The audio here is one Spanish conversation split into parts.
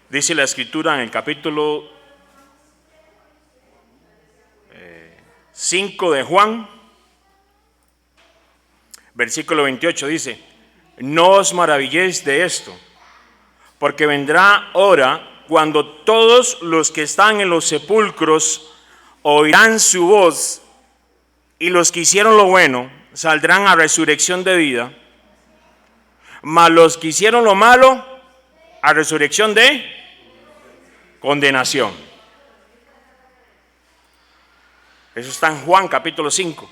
Dice la Escritura en el capítulo 5 de Juan, versículo 28, dice: no os maravilléis de esto, porque vendrá hora cuando todos los que están en los sepulcros oirán su voz, y los que hicieron lo bueno saldrán a resurrección de vida, mas los que hicieron lo malo a resurrección de condenación. Eso está en Juan capítulo 5.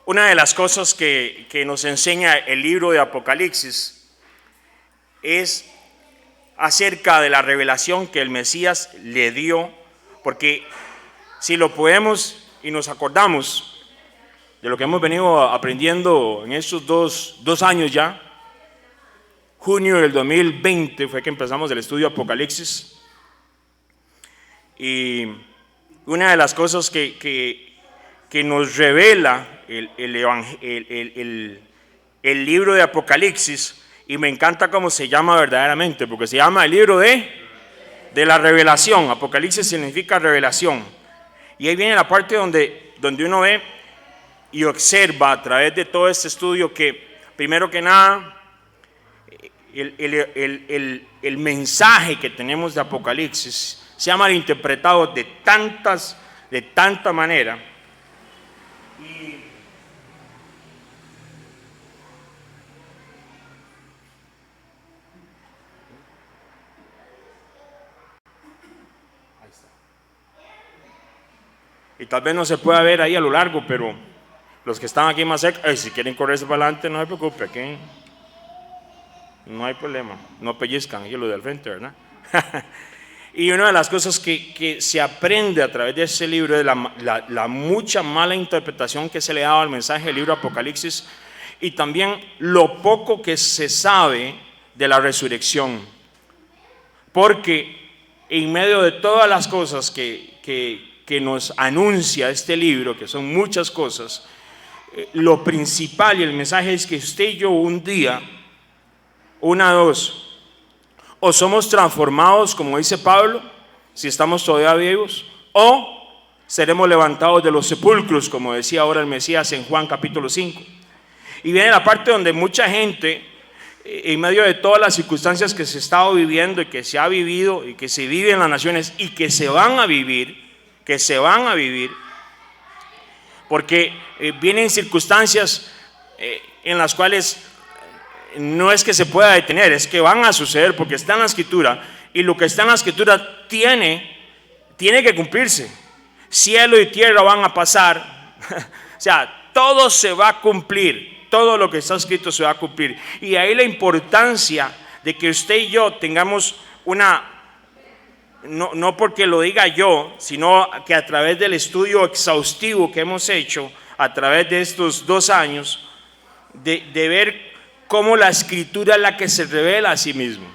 Una de las cosas que nos enseña el libro de Apocalipsis es acerca de la revelación que el Mesías le dio, porque si lo podemos y nos acordamos de lo que hemos venido aprendiendo en estos dos años ya, junio del 2020 fue que empezamos el estudio de Apocalipsis, y una de las cosas que nos revela el libro de Apocalipsis, y me encanta cómo se llama verdaderamente, porque se llama el libro de la revelación. Apocalipsis significa revelación, y ahí viene la parte donde uno ve y observa a través de todo este estudio que, primero que nada, el mensaje que tenemos de Apocalipsis se ha malinterpretado de tanta manera. Y tal vez no se pueda ver ahí a lo largo, pero los que están aquí más cerca, si quieren correrse para adelante, no se preocupe, aquí no hay problema, no pellizcan aquí los del frente, ¿verdad? Y una de las cosas que se aprende a través de ese libro es la mucha mala interpretación que se le daba al mensaje del libro de Apocalipsis, y también lo poco que se sabe de la resurrección, porque en medio de todas las cosas que nos anuncia este libro, que son muchas cosas, lo principal y el mensaje es que usted y yo un día, o somos transformados, como dice Pablo, si estamos todavía vivos, o seremos levantados de los sepulcros, como decía ahora el Mesías en Juan capítulo 5. Y viene la parte donde mucha gente, en medio de todas las circunstancias que se ha estado viviendo y que se ha vivido y que se vive en las naciones y que se van a vivir, porque vienen circunstancias en las cuales no es que se pueda detener, es que van a suceder porque está en la Escritura, y lo que está en la Escritura tiene que cumplirse. Cielo y tierra van a pasar, o sea, todo se va a cumplir, todo lo que está escrito se va a cumplir. Y ahí la importancia de que usted y yo tengamos no porque lo diga yo, sino que a través del estudio exhaustivo que hemos hecho a través de estos 2 años, de ver cómo la Escritura es la que se revela a sí mismo.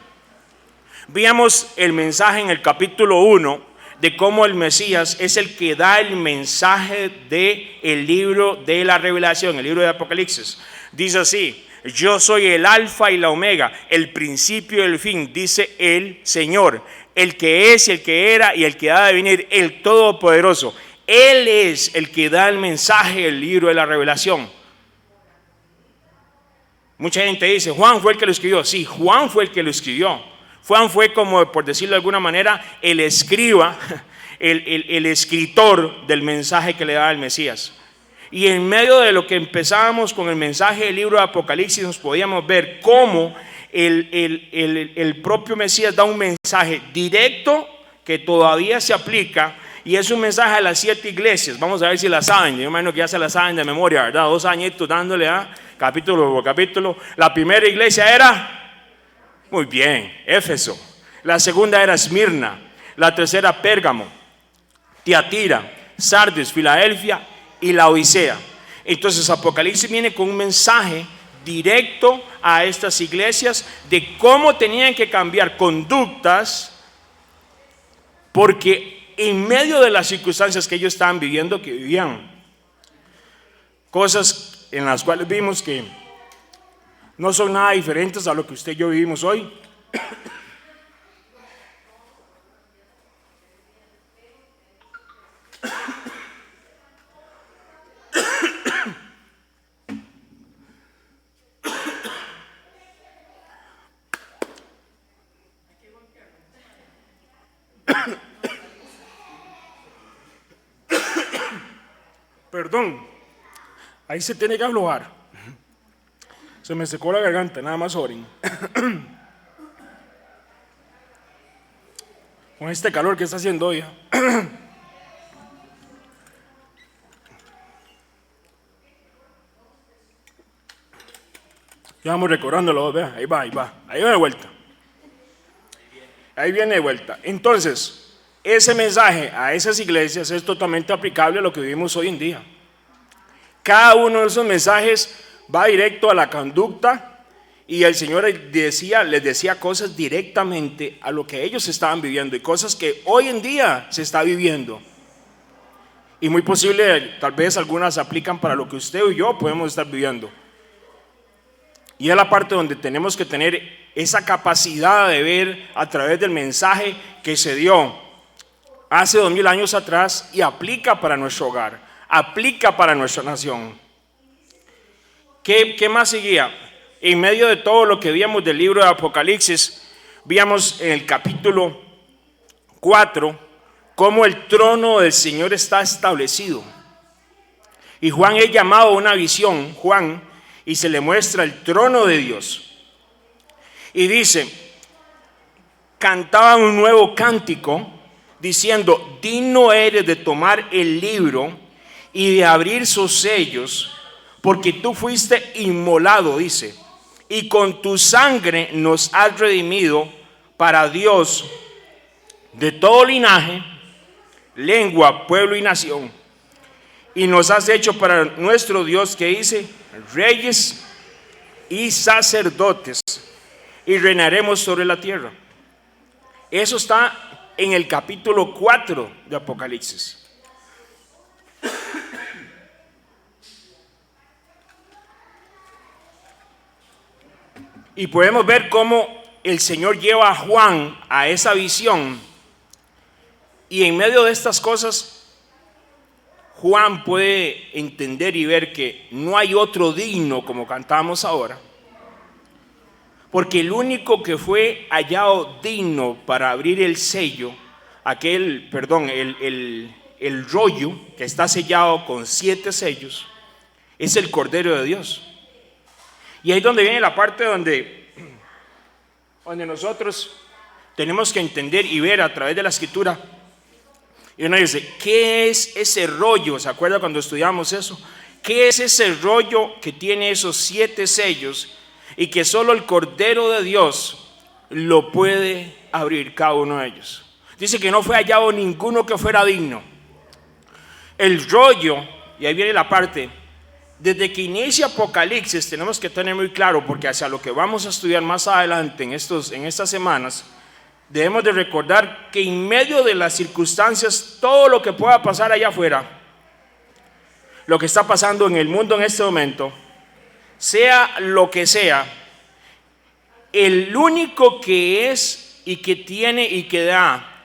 Veamos el mensaje en el capítulo 1 de cómo el Mesías es el que da el mensaje del libro de la revelación, el libro de Apocalipsis. Dice así: yo soy el alfa y la omega, el principio y el fin, dice el Señor, el que es, el que era y el que ha de venir, el Todopoderoso. Él es el que da el mensaje del libro de la revelación. Mucha gente dice: Juan fue el que lo escribió. Sí, Juan fue el que lo escribió. Juan fue, como por decirlo de alguna manera, el escriba, el escritor del mensaje que le daba el Mesías. Y en medio de lo que empezábamos con el mensaje del libro de Apocalipsis, nos podíamos ver cómo el propio Mesías da un mensaje directo que todavía se aplica, y es un mensaje a las 7 iglesias. Vamos a ver si la saben. Yo imagino que ya se la saben de memoria, ¿verdad? 2 añitos dándole capítulo por capítulo. La primera iglesia era, muy bien, Éfeso. La segunda era Esmirna. La tercera, Pérgamo, Tiatira, Sardis, Filadelfia y la Odisea. Entonces Apocalipsis viene con un mensaje directo a estas iglesias de cómo tenían que cambiar conductas, porque en medio de las circunstancias que ellos estaban viviendo, que vivían cosas en las cuales vimos que no son nada diferentes a lo que usted y yo vivimos hoy. Perdón, ahí se tiene que aflojar. Se me secó la garganta, nada más oren. Con este calor que está haciendo hoy. Ya vamos recobrándolo, vea, ahí va, ahí va de vuelta. Ahí viene de vuelta. Entonces, ese mensaje a esas iglesias es totalmente aplicable a lo que vivimos hoy en día. Cada uno de esos mensajes va directo a la conducta y el Señor les decía cosas directamente a lo que ellos estaban viviendo y cosas que hoy en día se está viviendo. Y muy posible, tal vez algunas aplican para lo que usted y yo podemos estar viviendo. Y es la parte donde tenemos que tener esa capacidad de ver a través del mensaje que se dio hace 2000 años atrás y aplica para nuestro hogar, aplica para nuestra nación. ¿Qué más seguía? En medio de todo lo que víamos del libro de Apocalipsis, víamos en el capítulo 4 cómo el trono del Señor está establecido. Y Juan es llamado a una visión, y se le muestra el trono de Dios. Y dice, cantaban un nuevo cántico diciendo, digno eres de tomar el libro y de abrir sus sellos, porque tú fuiste inmolado, dice, y con tu sangre nos has redimido para Dios de todo linaje, lengua, pueblo y nación, y nos has hecho para nuestro Dios, que dice, reyes y sacerdotes, y reinaremos sobre la tierra. Eso está en el capítulo 4 de Apocalipsis. Y podemos ver cómo el Señor lleva a Juan a esa visión, y en medio de estas cosas Juan puede entender y ver que no hay otro digno, como cantamos ahora, porque el único que fue hallado digno para abrir el sello, el rollo que está sellado con 7 sellos, es el Cordero de Dios. Y ahí es donde viene la parte donde nosotros tenemos que entender y ver a través de la Escritura. Y uno dice, ¿qué es ese rollo? ¿Se acuerda cuando estudiamos eso? ¿Qué es ese rollo que tiene esos 7 sellos y que solo el Cordero de Dios lo puede abrir, cada uno de ellos? Dice que no fue hallado ninguno que fuera digno. El rollo, y ahí viene la parte, desde que inicia Apocalipsis tenemos que tener muy claro, porque hacia lo que vamos a estudiar más adelante en estas semanas, debemos de recordar que en medio de las circunstancias, todo lo que pueda pasar allá afuera, lo que está pasando en el mundo en este momento, sea lo que sea, el único que es y que tiene y que da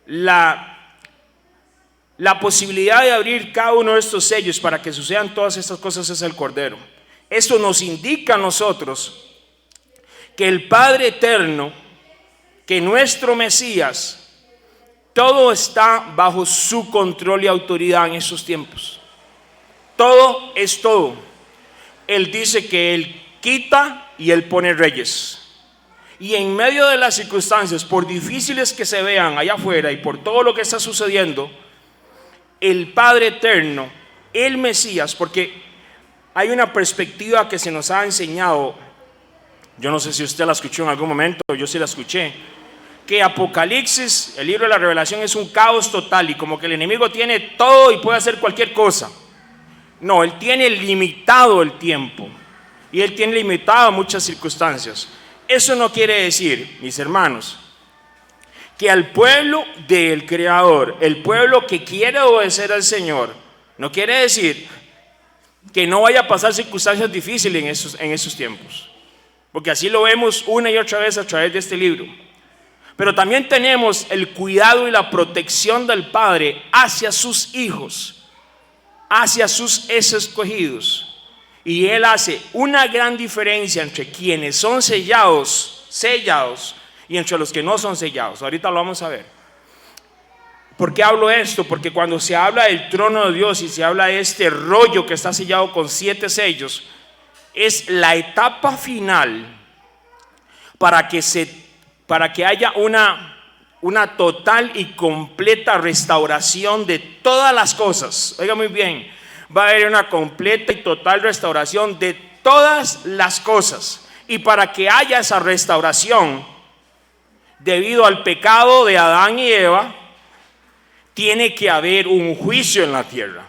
la posibilidad de abrir cada uno de estos sellos para que sucedan todas estas cosas es el Cordero. Eso nos indica a nosotros que el Padre Eterno, que nuestro Mesías, todo está bajo su control y autoridad en esos tiempos. Todo es todo. Él dice que Él quita y Él pone reyes. Y en medio de las circunstancias, por difíciles que se vean allá afuera y por todo lo que está sucediendo, el Padre Eterno, el Mesías, porque hay una perspectiva que se nos ha enseñado, yo no sé si usted la escuchó en algún momento, yo sí la escuché, que Apocalipsis, el libro de la Revelación, es un caos total y como que el enemigo tiene todo y puede hacer cualquier cosa. No, él tiene limitado el tiempo y él tiene limitado muchas circunstancias. Eso no quiere decir, mis hermanos, que al pueblo del Creador, el pueblo que quiere obedecer al Señor, no quiere decir que no vaya a pasar circunstancias difíciles en esos tiempos, porque así lo vemos una y otra vez a través de este libro. Pero también tenemos el cuidado y la protección del Padre hacia sus hijos, hacia sus escogidos. Y Él hace una gran diferencia entre quienes son sellados y entre los que no son sellados. Ahorita lo vamos a ver. ¿Por qué hablo esto? Porque cuando se habla del trono de Dios y se habla de este rollo que está sellado con 7 sellos, es la etapa final para que haya una total y completa restauración de todas las cosas. Oiga muy bien, va a haber una completa y total restauración de todas las cosas. Y para que haya esa restauración, debido al pecado de Adán y Eva, tiene que haber un juicio en la tierra.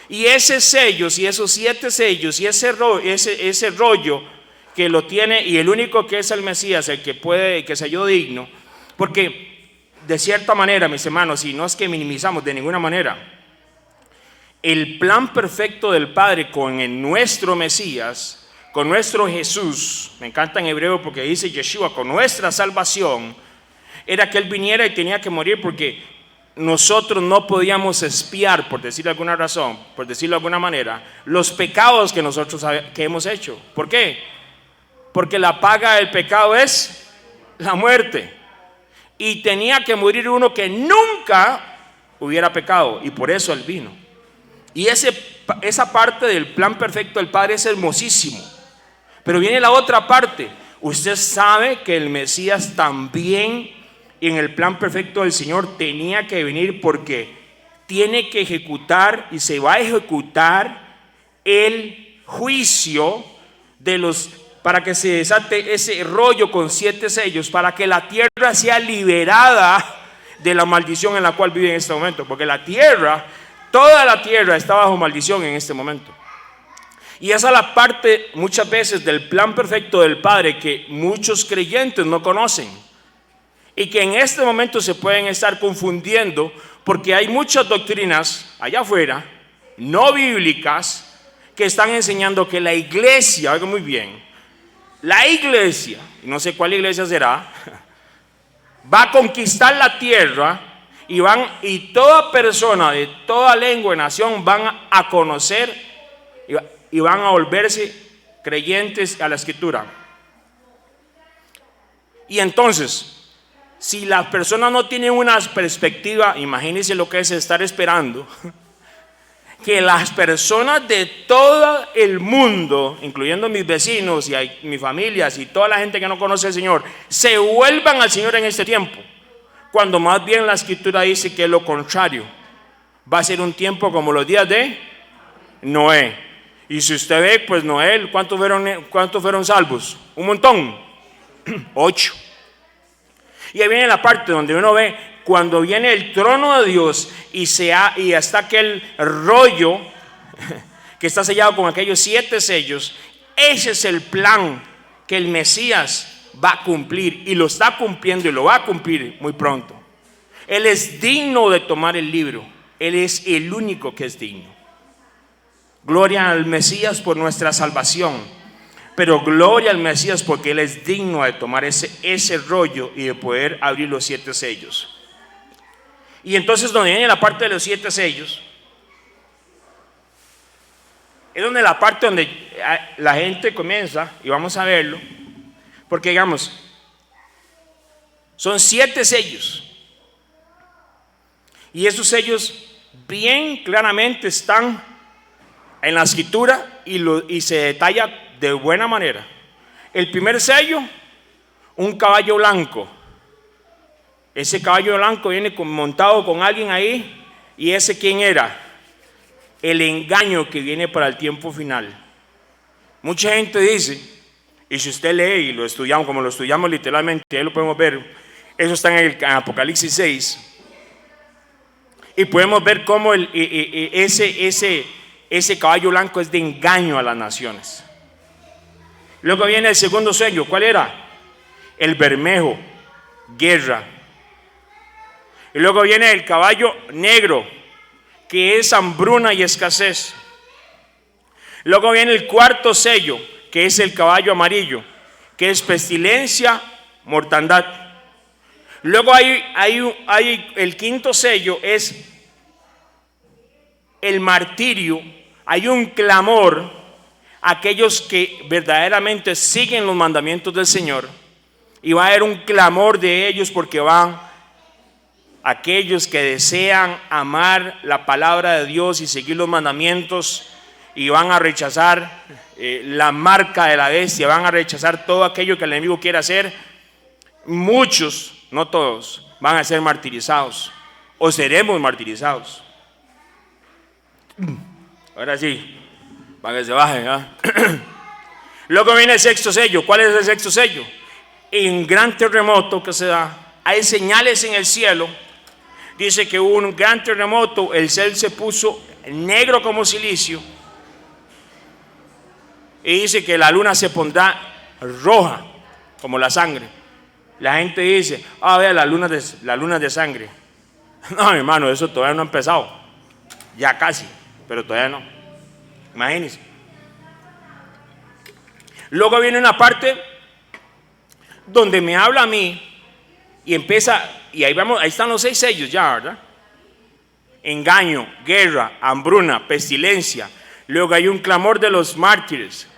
Y esos sellos y esos 7 sellos y ese rollo que lo tiene, y el único que es el Mesías, el que puede, que se halló digno, porque de cierta manera, mis hermanos, y no es que minimizamos de ninguna manera, el plan perfecto del Padre con nuestro Mesías, con nuestro Jesús, me encanta en hebreo porque dice Yeshua, con nuestra salvación, era que Él viniera y tenía que morir porque nosotros no podíamos expiar, por decirlo de alguna razón, por decirlo de alguna manera, los pecados que nosotros que hemos hecho. ¿Por qué? Porque la paga del pecado es la muerte. Y tenía que morir uno que nunca hubiera pecado, y por eso Él vino. Y esa parte del plan perfecto del Padre es hermosísimo. Pero viene la otra parte. Usted sabe que el Mesías también, en el plan perfecto del Señor, tenía que venir porque tiene que ejecutar y se va a ejecutar el juicio para que se desate ese rollo con 7 sellos, para que la tierra sea liberada de la maldición en la cual vive en este momento, porque toda la tierra está bajo maldición en este momento. Y esa es la parte muchas veces del plan perfecto del Padre que muchos creyentes no conocen y que en este momento se pueden estar confundiendo, porque hay muchas doctrinas allá afuera no bíblicas que están enseñando que la iglesia, oiga muy bien, la iglesia, y no sé cuál iglesia será, va a conquistar la tierra y toda persona de toda lengua y nación van a conocer y van a volverse creyentes a la Escritura. Y entonces, si las personas no tienen una perspectiva, imagínense lo que es estar esperando que las personas de todo el mundo, incluyendo mis vecinos y mis familias y toda la gente que no conoce al Señor, se vuelvan al Señor en este tiempo, cuando más bien la Escritura dice que es lo contrario. Va a ser un tiempo como los días de Noé. Y si usted ve, pues Noé, ¿cuántos fueron salvos? Un montón. 8. Y ahí viene la parte donde uno ve cuando viene el trono de Dios y hasta aquel rollo que está sellado con aquellos 7 sellos. Ese es el plan que el Mesías va a cumplir, y lo está cumpliendo y lo va a cumplir muy pronto. Él es digno de tomar el libro. Él es el único que es digno. Gloria al Mesías por nuestra salvación, pero gloria al Mesías porque Él es digno de tomar ese rollo y de poder abrir los 7 sellos. Y entonces donde viene la parte de los 7 sellos, es donde la parte donde la gente comienza, y vamos a verlo, porque digamos, son 7 sellos, y esos sellos bien claramente están en la Escritura y se detalla de buena manera. El primer sello, un caballo blanco. Ese caballo blanco viene montado con alguien ahí, y ese ¿quién era? El engaño que viene para el tiempo final. Mucha gente dice, y si usted lee y lo estudiamos, como lo estudiamos literalmente, ahí lo podemos ver, eso está en el Apocalipsis 6, y podemos ver cómo ese caballo blanco es de engaño a las naciones. Luego viene el segundo sello. ¿Cuál era? El bermejo, guerra. Y luego viene el caballo negro, que es hambruna y escasez. Luego viene el cuarto sello, que es el caballo amarillo, que es pestilencia, mortandad. Luego hay el quinto sello, es el martirio. Hay un clamor a aquellos que verdaderamente siguen los mandamientos del Señor, y va a haber un clamor de ellos porque van aquellos que desean amar la palabra de Dios y seguir los mandamientos, y van a rechazar la marca de la bestia, van a rechazar todo aquello que el enemigo quiere hacer. Muchos, no todos, van a ser martirizados o seremos martirizados. Ahora sí, para que se bajen, ¿eh? Luego viene el sexto sello. ¿Cuál es el sexto sello? En un gran terremoto que se da, hay señales en el cielo. Dice que hubo un gran terremoto, el cielo se puso negro como silicio, y dice que la luna se pondrá roja como la sangre. La gente dice, vea, la luna de sangre. No, hermano, eso todavía no ha empezado. Ya casi, pero todavía no. Imagínense. Luego viene una parte donde me habla a mí y empieza, y ahí vamos, ahí están los 6 sellos ya, ¿verdad? Engaño, guerra, hambruna, pestilencia. Luego hay un clamor de los mártires.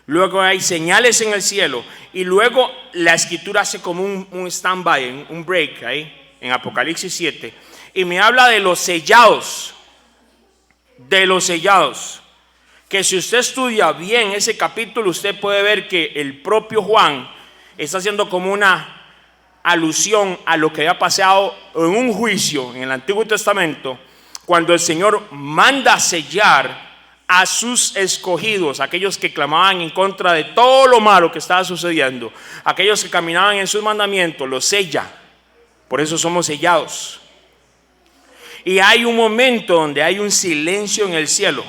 Luego hay señales en el cielo. Y luego la escritura hace como un stand-by, un break ahí, en Apocalipsis 7. Y me habla de los sellados. De los sellados. Que si usted estudia bien ese capítulo, usted puede ver que el propio Juan está haciendo como una alusión a lo que había pasado en un juicio en el Antiguo Testamento, cuando el Señor manda sellar a sus escogidos, aquellos que clamaban en contra de todo lo malo que estaba sucediendo, aquellos que caminaban en sus mandamientos, los sella. Por eso somos sellados. Y hay un momento donde hay un silencio en el cielo.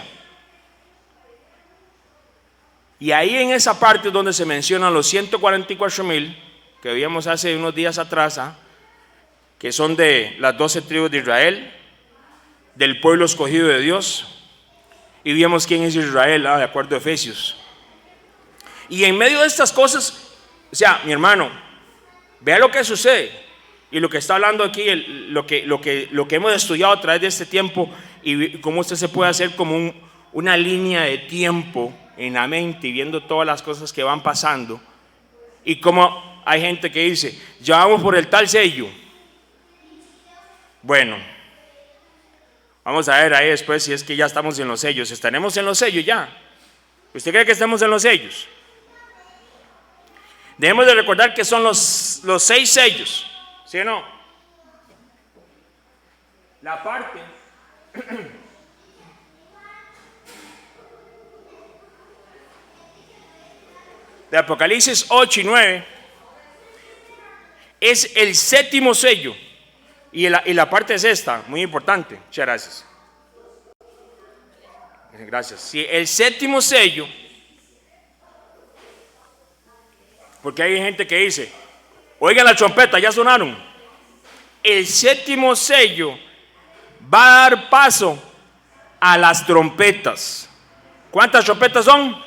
Y ahí en esa parte es donde se mencionan los 144,000 que vimos hace unos días atrás, que son de las 12 tribus de Israel, del pueblo escogido de Dios. Y vimos quién es Israel, de acuerdo a Efesios. Y en medio de estas cosas, o sea, mi hermano, vea lo que sucede y lo que está hablando aquí, lo que hemos estudiado a través de este tiempo, y cómo usted se puede hacer como una línea de tiempo en la mente y viendo todas las cosas que van pasando. Y como hay gente que dice, ya vamos por el tal sello. Bueno, vamos a ver ahí después si es que ya estamos en los sellos. ¿Estaremos en los sellos ya? ¿Usted cree que estamos en los sellos? Debemos de recordar que son los 6 sellos, ¿sí o no? La parte de Apocalipsis 8 y 9 es el 7º sello. Y la parte es esta, muy importante. Muchas gracias. Gracias. Sí, el 7º sello, porque hay gente que dice, oigan la trompeta, ya sonaron. El 7º sello va a dar paso a las trompetas. ¿Cuántas trompetas son?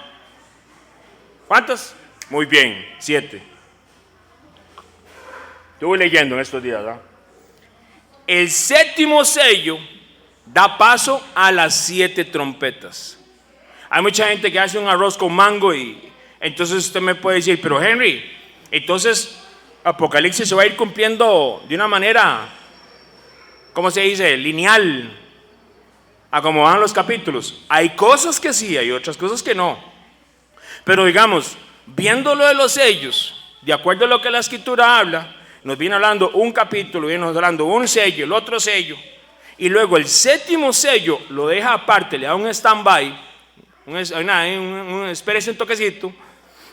¿Cuántas? Muy bien, 7. Estuve leyendo en estos días, ¿verdad? El 7º sello da paso a las 7 trompetas. Hay mucha gente que hace un arroz con mango, y entonces usted me puede decir, pero Henry, entonces Apocalipsis se va a ir cumpliendo de una manera, ¿cómo se dice? Lineal, a como van los capítulos. Hay cosas que sí, hay otras cosas que no. Pero digamos, viendo lo de los sellos, de acuerdo a lo que la escritura habla, nos viene hablando un capítulo, viene hablando un sello, el otro sello, y luego el 7º sello lo deja aparte, le da un stand-by, espérese un toquecito,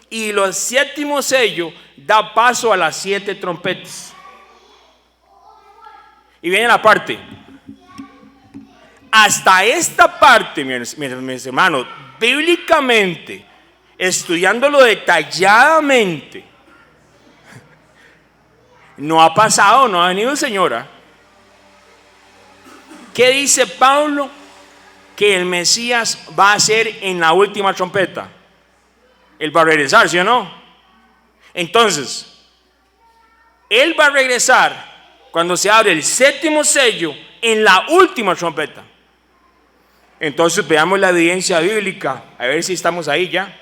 y el 7º sello da paso a las 7 trompetas. Y viene la parte, hasta esta parte, mis hermanos, bíblicamente, estudiándolo detalladamente, no ha pasado, no ha venido el Señor. ¿Qué dice Pablo que el Mesías va a hacer en la última trompeta? Él va a regresar, ¿sí o no? Entonces, Él va a regresar cuando se abre el 7º sello en la última trompeta. Entonces veamos la evidencia bíblica, a ver si estamos ahí ya.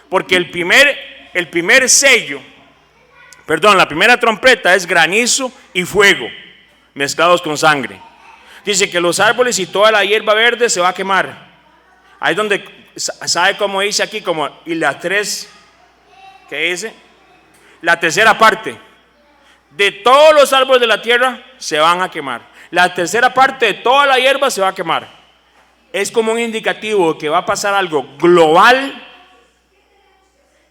Porque el primer sello, la primera trompeta es granizo y fuego. mezclados con sangre. Dice que los árboles y toda la hierba verde se va a quemar. Ahí es donde, ¿sabe cómo dice aquí? Como, y la 3, ¿qué dice? La tercera parte de todos los árboles de la tierra se van a quemar. La tercera parte de toda la hierba se va a quemar. Es como un indicativo de que va a pasar algo global.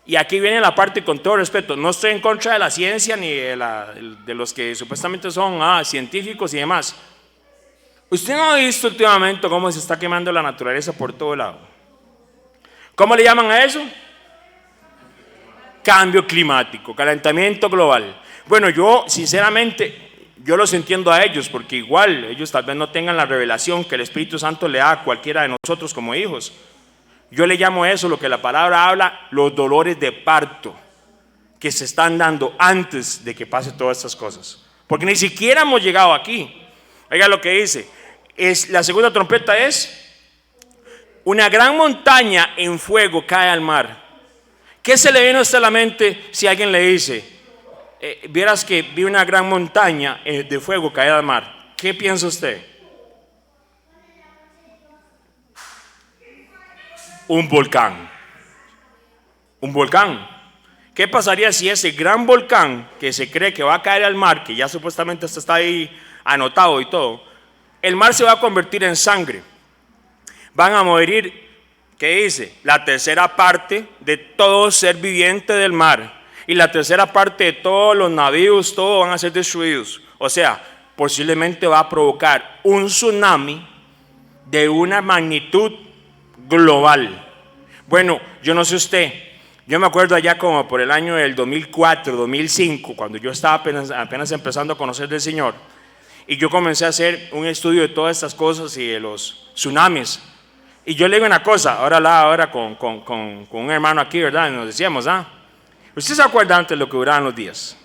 Y aquí viene la parte, con todo respeto, no estoy en contra de la ciencia ni de los que supuestamente son científicos y demás. ¿Usted no ha visto últimamente cómo se está quemando la naturaleza por todo lado? ¿Cómo le llaman a eso? Cambio climático, calentamiento global. Bueno, yo sinceramente, yo los entiendo a ellos, porque igual ellos tal vez no tengan la revelación que el Espíritu Santo le da a cualquiera de nosotros como hijos. Yo le llamo eso, lo que la palabra habla, los dolores de parto, que se están dando antes de que pase todas estas cosas. Porque ni siquiera hemos llegado aquí. Oiga lo que dice, la segunda trompeta es, una gran montaña en fuego cae al mar. ¿Qué se le viene a usted a la mente si alguien le dice, vieras que vi una gran montaña de fuego caer al mar? ¿Qué piensa usted? Un volcán. Un volcán. ¿Qué pasaría si ese gran volcán que se cree que va a caer al mar, que ya supuestamente está ahí anotado y todo, el mar se va a convertir en sangre? Van a morir, ¿qué dice? La tercera parte de todo ser viviente del mar. Y la tercera parte de todos los navíos, todos van a ser destruidos. O sea, posiblemente va a provocar un tsunami de una magnitud global. Bueno, yo no sé usted, yo me acuerdo allá como por el año del 2004, 2005, cuando yo estaba apenas empezando a conocer del Señor, y yo comencé a hacer un estudio de todas estas cosas y de los tsunamis. Y yo le digo una cosa, ahora con un hermano aquí, ¿verdad? Nos decíamos, ¿usted se acuerda antes de lo que duraban los días?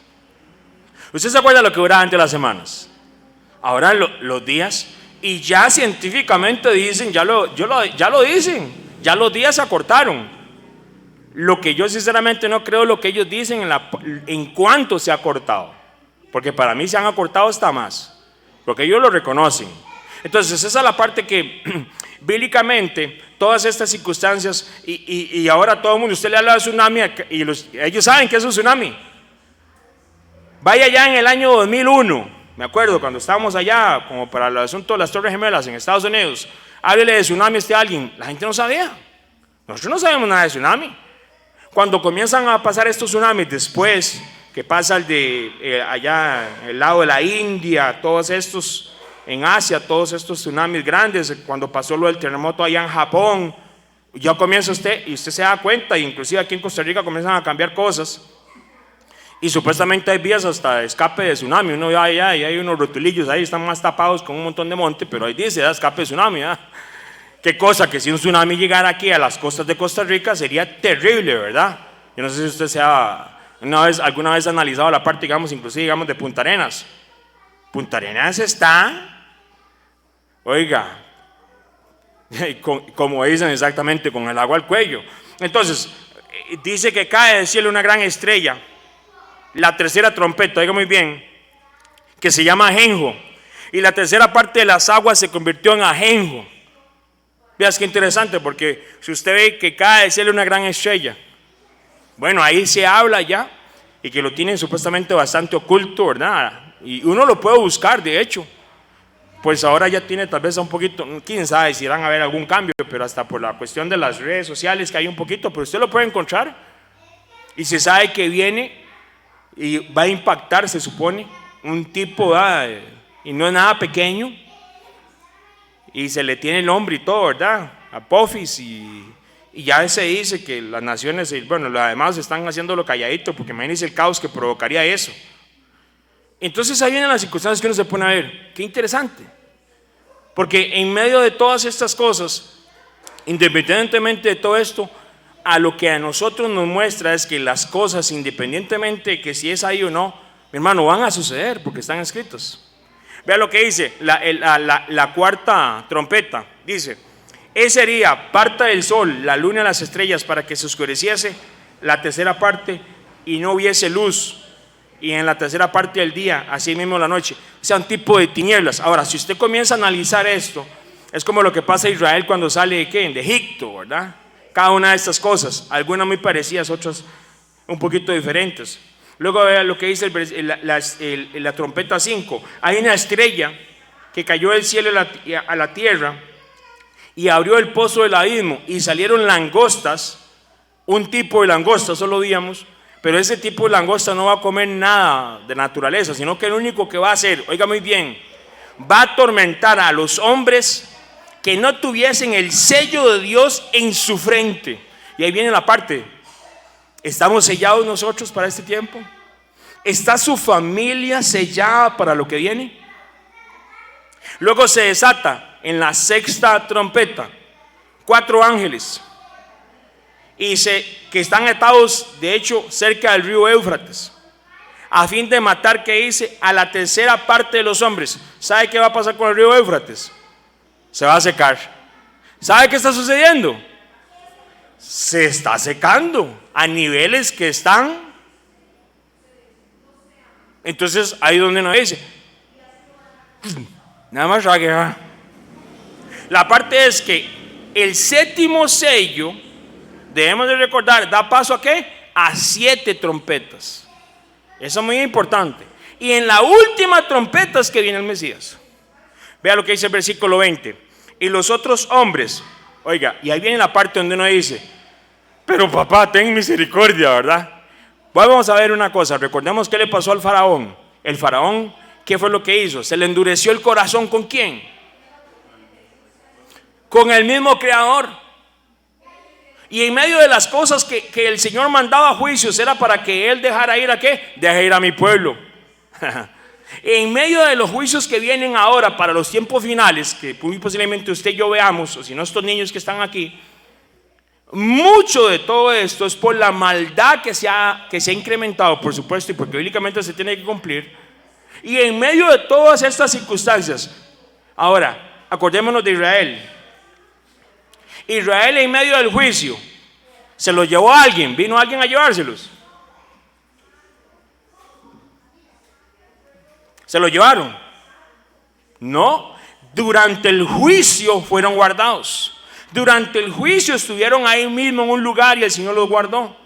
¿Usted se acuerda de lo que duraba antes las semanas? Ahora los días, y ya científicamente dicen, ya lo dicen, ya los días se acortaron. Lo que yo sinceramente no creo lo que ellos dicen en cuánto se ha acortado, porque para mí se han acortado hasta más, porque ellos lo reconocen. Entonces esa es la parte que bíblicamente todas estas circunstancias y ahora todo el mundo, usted le habla de tsunami y ellos saben que es un tsunami. Vaya allá en el año 2001, me acuerdo cuando estábamos allá como para el asunto de las Torres Gemelas en Estados Unidos, háblele de tsunami a alguien, la gente no sabía, nosotros no sabemos nada de tsunami. Cuando comienzan a pasar estos tsunamis después, que pasa el de allá el lado de la India, todos estos en Asia, todos estos tsunamis grandes, cuando pasó lo del terremoto allá en Japón, ya comienza usted y usted se da cuenta, inclusive aquí en Costa Rica comienzan a cambiar cosas y supuestamente hay vías hasta de escape de tsunami. Uno va allá y hay unos rotulillos ahí, están más tapados con un montón de monte, pero ahí dice escape de tsunami. Qué cosa que si un tsunami llegara aquí a las costas de Costa Rica sería terrible, ¿verdad? Yo no sé si usted alguna vez ha analizado la parte, digamos, inclusive digamos de Punta Arenas. Punta Arenas está, oiga, como dicen exactamente, con el agua al cuello. Entonces, dice que cae del cielo una gran estrella, la tercera trompeta, oiga muy bien, que se llama ajenjo, y la tercera parte de las aguas se convirtió en ajenjo. Veas qué interesante, porque si usted ve que cae del cielo una gran estrella, bueno, ahí se habla ya, y que lo tienen supuestamente bastante oculto, ¿verdad? Y uno lo puede buscar, de hecho. Pues ahora ya tiene tal vez un poquito, quién sabe si irán a haber algún cambio, pero hasta por la cuestión de las redes sociales que hay un poquito, pero usted lo puede encontrar y se sabe que viene y va a impactar, se supone, un tipo, y no es nada pequeño, y se le tiene el nombre y todo, ¿verdad? Apophis, y ya se dice que las naciones, bueno, los demás están haciéndolo calladito, porque imagínense el caos que provocaría eso. Entonces ahí vienen las circunstancias que uno se pone a ver, qué interesante, porque en medio de todas estas cosas, independientemente de todo esto, a lo que a nosotros nos muestra es que las cosas, independientemente de que si es ahí o no, mi hermano, van a suceder porque están escritos. Vea lo que dice la cuarta trompeta, dice, ese sería parte del sol, la luna y las estrellas para que se oscureciese la tercera parte y no hubiese luz. y en la tercera parte del día, así mismo la noche. O sea, un tipo de tinieblas. Ahora, si usted comienza a analizar esto, es como lo que pasa a Israel cuando sale de ¿qué? De Egipto, ¿verdad? Cada una de estas cosas, algunas muy parecidas, otras un poquito diferentes. Luego vea lo que dice la trompeta 5. Hay una estrella que cayó del cielo a la tierra y abrió el pozo del abismo y salieron langostas, un tipo de langosta, solo digamos, pero ese tipo de langosta no va a comer nada de naturaleza, sino que lo único que va a hacer, oiga muy bien, va a atormentar a los hombres que no tuviesen el sello de Dios en su frente. Y ahí viene la parte, ¿estamos sellados nosotros para este tiempo? ¿Está su familia sellada para lo que viene? Luego se desata en la sexta trompeta 4 ángeles que están atados, de hecho, cerca del río Éufrates, a fin de matar, que dice, a la tercera parte de los hombres. ¿Sabe qué va a pasar con el río Éufrates? Se va a secar. ¿Sabe qué está sucediendo? Se está secando a niveles que están. Entonces ahí donde nos dice, nada más raguea. La parte es que el séptimo sello, debemos de recordar, da paso a ¿qué? A 7 trompetas. Eso es muy importante. Y en la última trompeta es que viene el Mesías. Vea lo que dice el versículo 20. Y los otros hombres, oiga, y ahí viene la parte donde uno dice, pero papá, ten misericordia, ¿verdad? Vamos a ver una cosa, recordemos qué le pasó al faraón. El faraón, ¿qué fue lo que hizo? Se le endureció el corazón, ¿con quién? Con el mismo Creador. Y en medio de las cosas que el Señor mandaba a juicios, era para que Él dejara ir a ¿qué? Deja ir a mi pueblo. En medio de los juicios que vienen ahora para los tiempos finales, que muy posiblemente usted y yo veamos, o si no estos niños que están aquí, mucho de todo esto es por la maldad que se ha incrementado, por supuesto, y porque bíblicamente se tiene que cumplir. Y en medio de todas estas circunstancias, ahora, acordémonos de Israel. Israel en medio del juicio, ¿se los llevó a alguien? ¿Vino alguien a llevárselos? ¿Se los llevaron? No, durante el juicio fueron guardados. Durante el juicio estuvieron ahí mismo en un lugar y el Señor los guardó.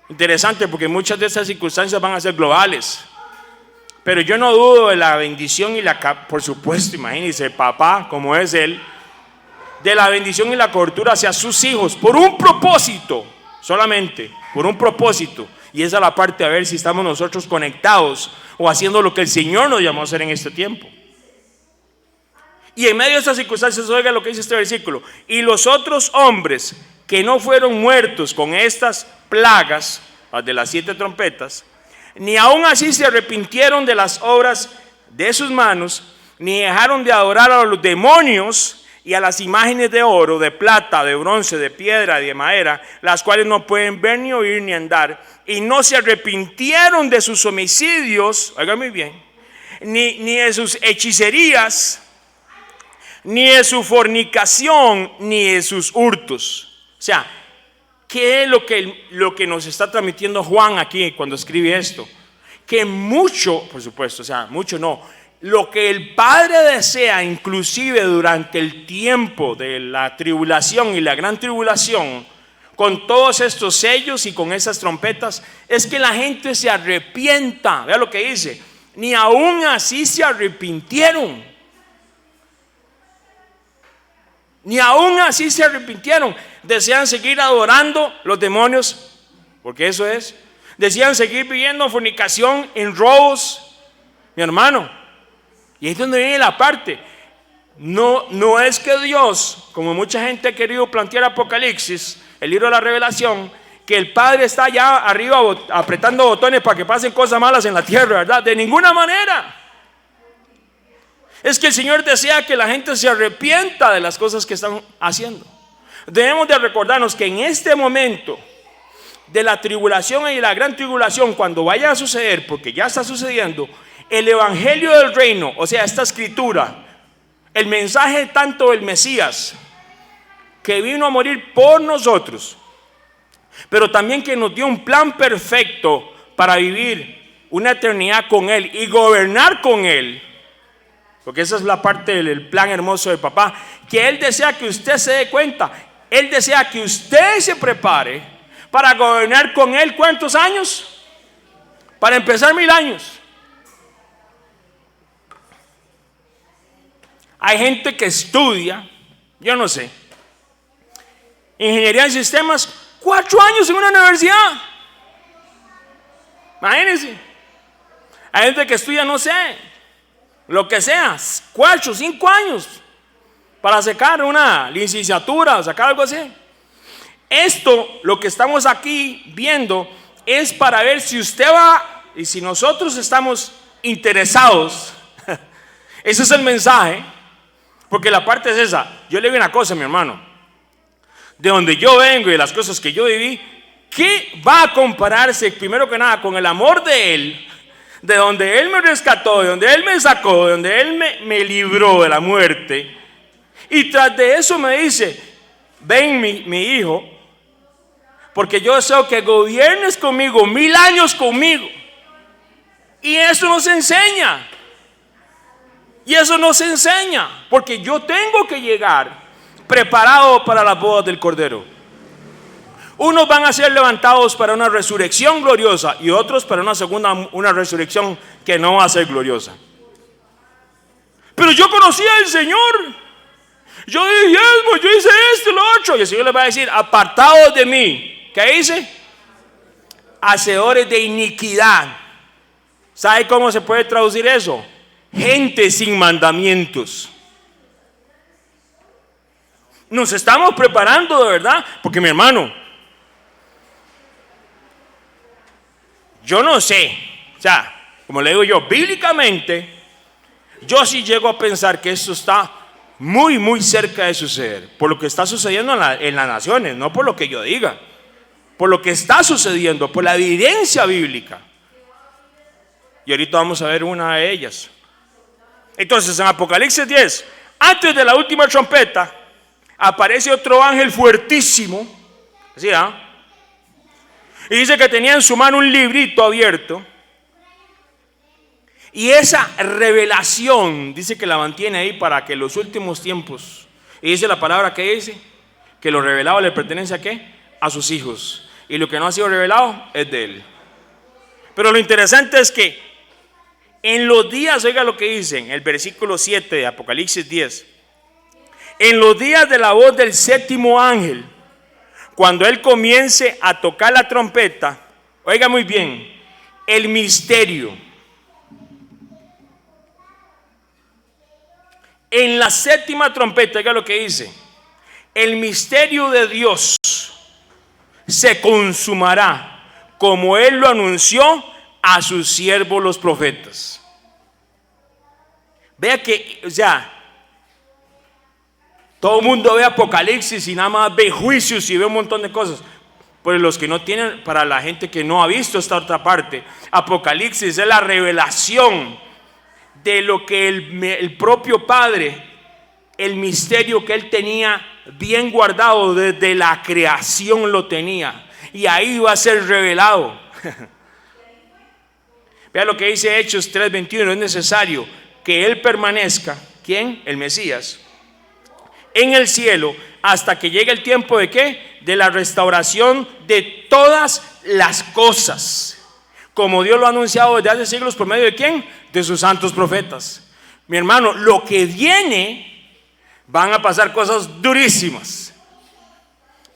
Interesante, porque muchas de estas circunstancias van a ser globales. Pero yo no dudo de la bendición y por supuesto, imagínense, papá, como es él, de la bendición y la cobertura hacia sus hijos, por un propósito, solamente, por un propósito. Y esa es la parte a ver si estamos nosotros conectados o haciendo lo que el Señor nos llamó a hacer en este tiempo. Y en medio de estas circunstancias, oiga lo que dice este versículo. Y los otros hombres que no fueron muertos con estas plagas, las de las 7 trompetas, ni aún así se arrepintieron de las obras de sus manos, ni dejaron de adorar a los demonios y a las imágenes de oro, de plata, de bronce, de piedra y de madera, las cuales no pueden ver, ni oír, ni andar, y no se arrepintieron de sus homicidios, oigan muy bien, ni de sus hechicerías, ni de su fornicación, ni de sus hurtos. O sea, ¿qué es lo que nos está transmitiendo Juan aquí cuando escribe esto? Que mucho, por supuesto, o sea, mucho no, lo que el Padre desea, inclusive durante el tiempo de la tribulación y la gran tribulación, con todos estos sellos y con esas trompetas, es que la gente se arrepienta. Vea lo que dice, ni aún así se arrepintieron. Ni aún así se arrepintieron. Desean seguir adorando los demonios, porque eso es. Desean seguir viviendo en fornicación, en robos, mi hermano. Y ahí es donde viene la parte. No es que Dios, como mucha gente ha querido plantear Apocalipsis, el libro de la Revelación, que el Padre está allá arriba apretando botones para que pasen cosas malas en la tierra, ¿verdad? De ninguna manera. Es que el Señor desea que la gente se arrepienta de las cosas que están haciendo. Debemos de recordarnos que en este momento de la tribulación y la gran tribulación, cuando vaya a suceder, porque ya está sucediendo, el evangelio del reino, o sea, esta escritura, el mensaje tanto del Mesías, que vino a morir por nosotros, pero también que nos dio un plan perfecto para vivir una eternidad con Él y gobernar con Él. Porque esa es la parte del plan hermoso de papá, que Él desea que usted se dé cuenta. Él desea que usted se prepare para gobernar con Él. ¿Cuántos años? Para empezar 1000 años. Hay gente que estudia, yo no sé, ingeniería en sistemas, 4 años en una universidad. Imagínense. Hay gente que estudia, no sé, lo que sea, 4 o 5 años para sacar una licenciatura, sacar algo así. Esto, lo que estamos aquí viendo, es para ver si usted va y si nosotros estamos interesados. Ese es el mensaje, porque la parte es esa. Yo le digo una cosa, mi hermano, de donde yo vengo y de las cosas que yo viví, ¿qué va a compararse primero que nada con el amor de Él? De donde Él me rescató, de donde Él me sacó, de donde Él me libró de la muerte. Y tras de eso me dice: ven mi hijo, porque yo deseo que gobiernes conmigo 1000 años conmigo. Y eso nos enseña. Y eso nos enseña, porque yo tengo que llegar preparado para las bodas del Cordero. Unos van a ser levantados para una resurrección gloriosa y otros para una resurrección que no va a ser gloriosa. Pero yo conocía al Señor, yo di diezmo, yo hice esto y lo otro, y el Señor les va a decir: apartados de mí. ¿Qué dice? Hacedores de iniquidad. ¿Sabe cómo se puede traducir eso? Gente sin mandamientos. Nos estamos preparando de verdad, porque mi hermano, yo no sé, o sea, como le digo yo, bíblicamente, yo sí llego a pensar que esto está muy, muy cerca de suceder, por lo que está sucediendo en las naciones, no por lo que yo diga, por lo que está sucediendo, por la evidencia bíblica. Y ahorita vamos a ver una de ellas. Entonces, en Apocalipsis 10, antes de la última trompeta, aparece otro ángel fuertísimo, ¿sí, y dice que tenía en su mano un librito abierto, y esa revelación dice que la mantiene ahí para que en los últimos tiempos, y dice la palabra que dice que lo revelado le pertenece ¿a qué? A sus hijos, y lo que no ha sido revelado es de Él. Pero lo interesante es que en los días, oiga lo que dice en el versículo 7 de Apocalipsis 10, en los días de la voz del séptimo ángel, cuando él comience a tocar la trompeta, oiga muy bien, el misterio. En la séptima trompeta, oiga lo que dice, el misterio de Dios se consumará como Él lo anunció a sus siervos los profetas. Vea que, o sea, todo el mundo ve Apocalipsis y nada más ve juicios y ve un montón de cosas. Pero los que no tienen, para la gente que no ha visto esta otra parte, Apocalipsis es la revelación de lo que el propio Padre, el misterio que Él tenía bien guardado desde la creación lo tenía. Y ahí va a ser revelado. Vea lo que dice Hechos 3:21, es necesario que Él permanezca, ¿quién? El Mesías, en el cielo hasta que llegue el tiempo de ¿qué? De la restauración de todas las cosas, como Dios lo ha anunciado desde hace siglos por medio de ¿quién? De sus santos profetas. Mi hermano, lo que viene, van a pasar cosas durísimas.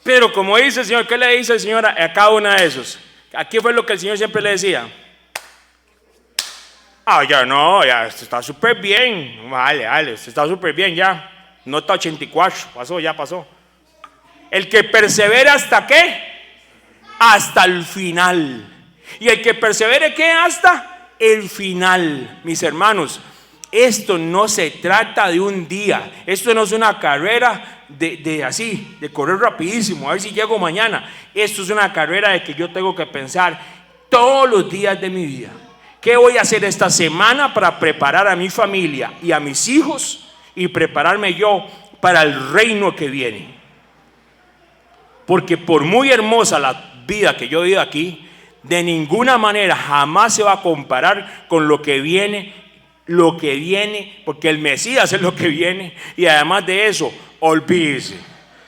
Pero como dice el Señor, ¿qué le dice el Señor a cada una de esos? Aquí fue lo que el Señor siempre le decía: ya no, ya está súper bien, vale, está súper bien ya. Nota 84, pasó, ya pasó. El que persevera hasta ¿qué? Hasta el final. Y el que persevere ¿qué? Hasta el final. Mis hermanos, esto no se trata de un día. Esto no es una carrera de correr rapidísimo, a ver si llego mañana. Esto es una carrera de que yo tengo que pensar todos los días de mi vida. ¿Qué voy a hacer esta semana para preparar a mi familia y a mis hijos y prepararme yo para el reino que viene? Porque por muy hermosa vida que yo vivo aquí, de ninguna manera jamás se va a comparar con lo que viene, porque el Mesías es lo que viene. Y además de eso, olvídese,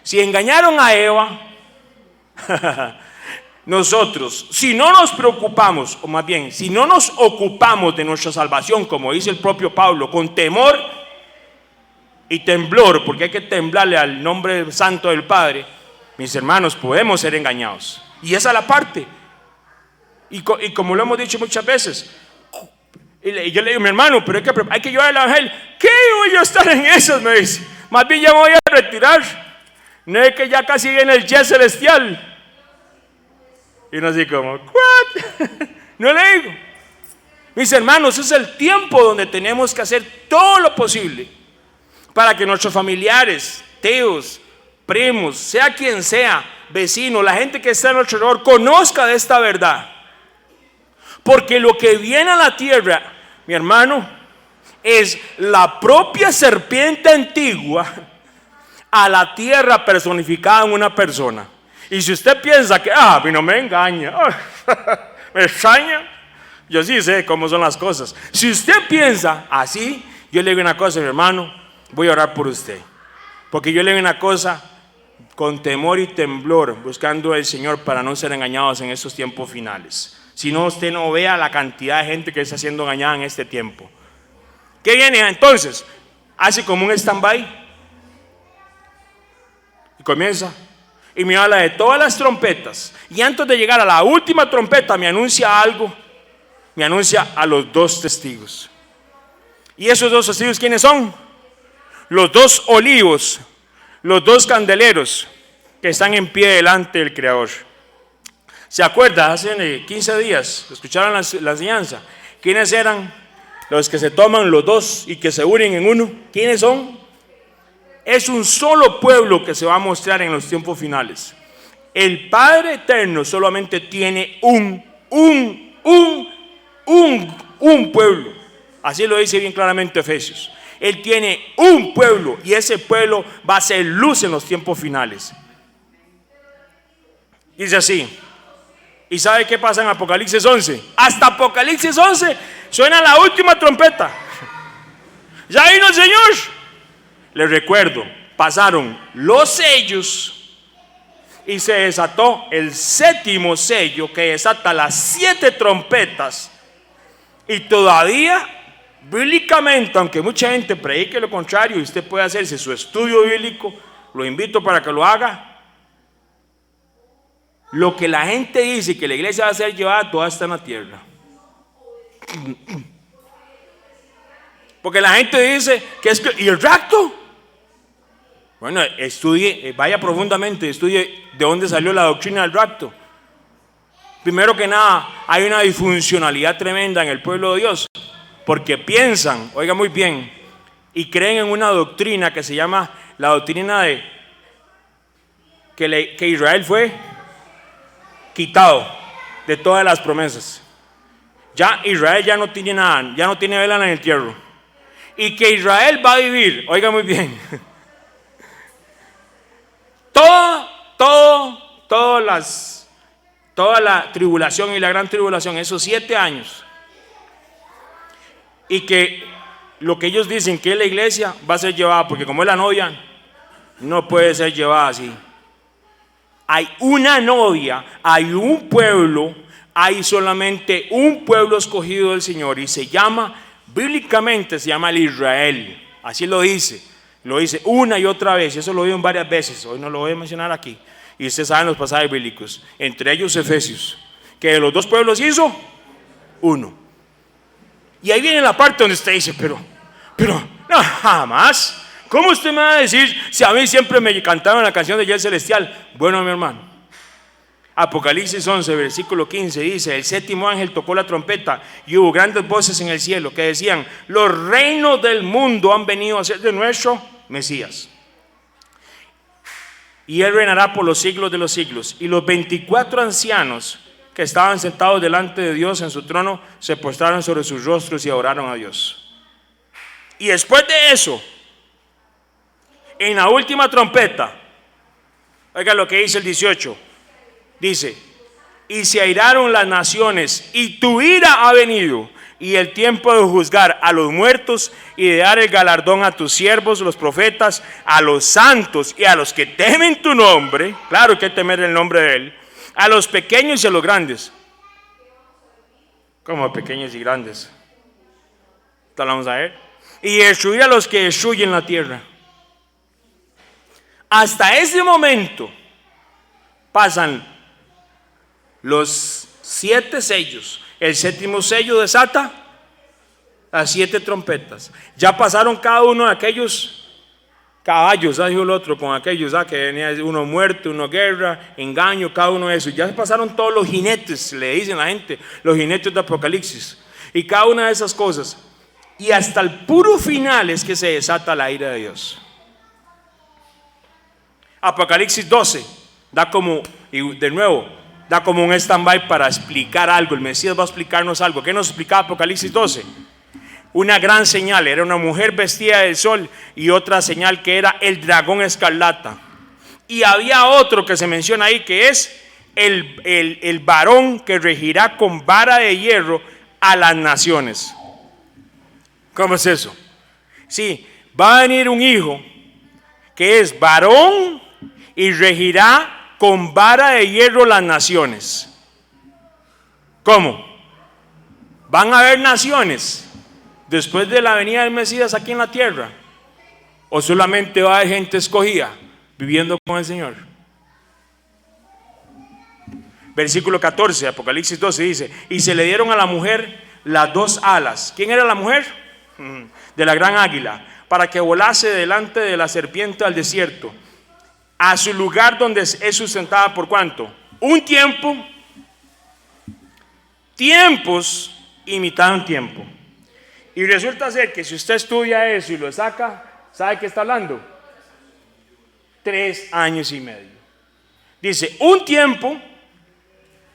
si engañaron a Eva, nosotros, si no nos preocupamos, o más bien, si no nos ocupamos de nuestra salvación, como dice el propio Pablo, con temor y temblor, porque hay que temblarle al nombre santo del Padre, mis hermanos, podemos ser engañados. Y esa es la parte. Y como lo hemos dicho muchas veces, y yo le digo, mi hermano, pero hay que llevar el ángel. ¿Qué voy a estar en esas? Me dice, más bien ya me voy a retirar. No es que ya casi viene el jet celestial. Y uno así como, ¿what? No le digo. Mis hermanos, es el tiempo donde tenemos que hacer todo lo posible para que nuestros familiares, tíos, primos, sea quien sea, vecinos, la gente que está a nuestro alrededor, conozca de esta verdad. Porque lo que viene a la tierra, mi hermano, es la propia serpiente antigua a la tierra personificada en una persona. Y si usted piensa que, a mí no me engaña, me extraña, yo sí sé cómo son las cosas. Si usted piensa así, yo le digo una cosa, mi hermano, voy a orar por usted. Porque yo le digo una cosa, con temor y temblor, buscando al Señor para no ser engañados en estos tiempos finales. Si no, usted no vea la cantidad de gente que está siendo engañada en este tiempo. ¿Qué viene entonces? Hace como un stand-by y comienza y me habla de todas las trompetas, y antes de llegar a la última trompeta me anuncia algo, me anuncia a los 2 testigos. ¿Y esos 2 testigos quiénes son? Los 2 olivos, los 2 candeleros que están en pie delante del Creador. ¿Se acuerda? Hace 15 días escucharon la enseñanza. ¿Quiénes eran los que se toman los 2 y que se unen en uno? ¿Quiénes son? Es un solo pueblo que se va a mostrar en los tiempos finales. El Padre Eterno solamente tiene un pueblo. Así lo dice bien claramente Efesios. Él tiene un pueblo, y ese pueblo va a ser luz en los tiempos finales. Dice así. ¿Y sabe qué pasa en Apocalipsis 11? Hasta Apocalipsis 11 suena la última trompeta. Ya vino el Señor. Les recuerdo, pasaron los sellos y se desató el 7º sello, que desata las 7 trompetas. Y todavía, bíblicamente, aunque mucha gente predique lo contrario y usted puede hacerse su estudio bíblico, lo invito para que lo haga. Lo que la gente dice que la iglesia va a ser llevada, toda está en la tierra. Porque la gente dice que es que, ¿y el rapto? Bueno, estudie, vaya profundamente, estudie de dónde salió la doctrina del rapto. Primero que nada, hay una disfuncionalidad tremenda en el pueblo de Dios, porque piensan, oiga muy bien, y creen en una doctrina que se llama la doctrina de que Israel fue quitado de todas las promesas. Ya Israel ya no tiene nada, ya no tiene vela en el entierro, y que Israel va a vivir, oiga muy bien, toda la tribulación y la gran tribulación, esos 7 años, y que lo que ellos dicen que es la iglesia va a ser llevada, porque como es la novia, no puede ser llevada así. Hay una novia, hay un pueblo, hay solamente un pueblo escogido del Señor, y se llama, bíblicamente se llama el Israel. Así lo dice una y otra vez, eso lo digo varias veces, hoy no lo voy a mencionar aquí, y ustedes saben los pasajes bíblicos, entre ellos Efesios, que de los 2 pueblos hizo uno. Y ahí viene la parte donde usted dice, pero no, jamás. ¿Cómo usted me va a decir si a mí siempre me cantaron la canción de Jet Celestial? Bueno, mi hermano, Apocalipsis 11, versículo 15 dice: el 7º ángel tocó la trompeta y hubo grandes voces en el cielo que decían: los reinos del mundo han venido a ser de nuestro Mesías, y él reinará por los siglos de los siglos. Y los 24 ancianos que estaban sentados delante de Dios en su trono se postraron sobre sus rostros y adoraron a Dios. Y después de eso, en la última trompeta, oiga lo que dice el 18, dice: y se airaron las naciones, y tu ira ha venido, y el tiempo de juzgar a los muertos y de dar el galardón a tus siervos, los profetas, a los santos y a los que temen tu nombre. Claro que hay que temer el nombre de Él. A los pequeños y a los grandes. ¿Cómo pequeños y grandes? Entonces vamos a ver. Y destruir a los que destruyen la tierra. Hasta ese momento pasan los 7 sellos. El 7º sello desata las 7 trompetas. Ya pasaron cada uno de aquellos caballos, dijo el otro, con aquellos que venía uno muerto, uno guerra, engaño, cada uno de esos. Ya pasaron todos los jinetes, le dicen la gente, los jinetes de Apocalipsis. Y cada una de esas cosas. Y hasta el puro final es que se desata la ira de Dios. Apocalipsis 12 da como, y de nuevo, da como un stand-by para explicar algo. El Mesías va a explicarnos algo. ¿Qué nos explicaba Apocalipsis 12? Una gran señal, era una mujer vestida del sol, y otra señal que era el dragón escarlata. Y había otro que se menciona ahí, que es el varón que regirá con vara de hierro a las naciones. ¿Cómo es eso? Sí, va a venir un hijo que es varón y regirá con vara de hierro las naciones. ¿Cómo? ¿Van a haber naciones después de la venida del Mesías aquí en la tierra? ¿O solamente va a haber gente escogida viviendo con el Señor? Versículo 14, Apocalipsis 12 dice: y se le dieron a la mujer las 2 alas. ¿Quién era la mujer? De la gran águila, para que volase delante de la serpiente al desierto, a su lugar donde es sustentada por ¿cuánto? Un tiempo, tiempos y mitad de un tiempo. Y resulta ser que si usted estudia eso y lo saca, ¿sabe qué está hablando? 3 años y medio. Dice, un tiempo,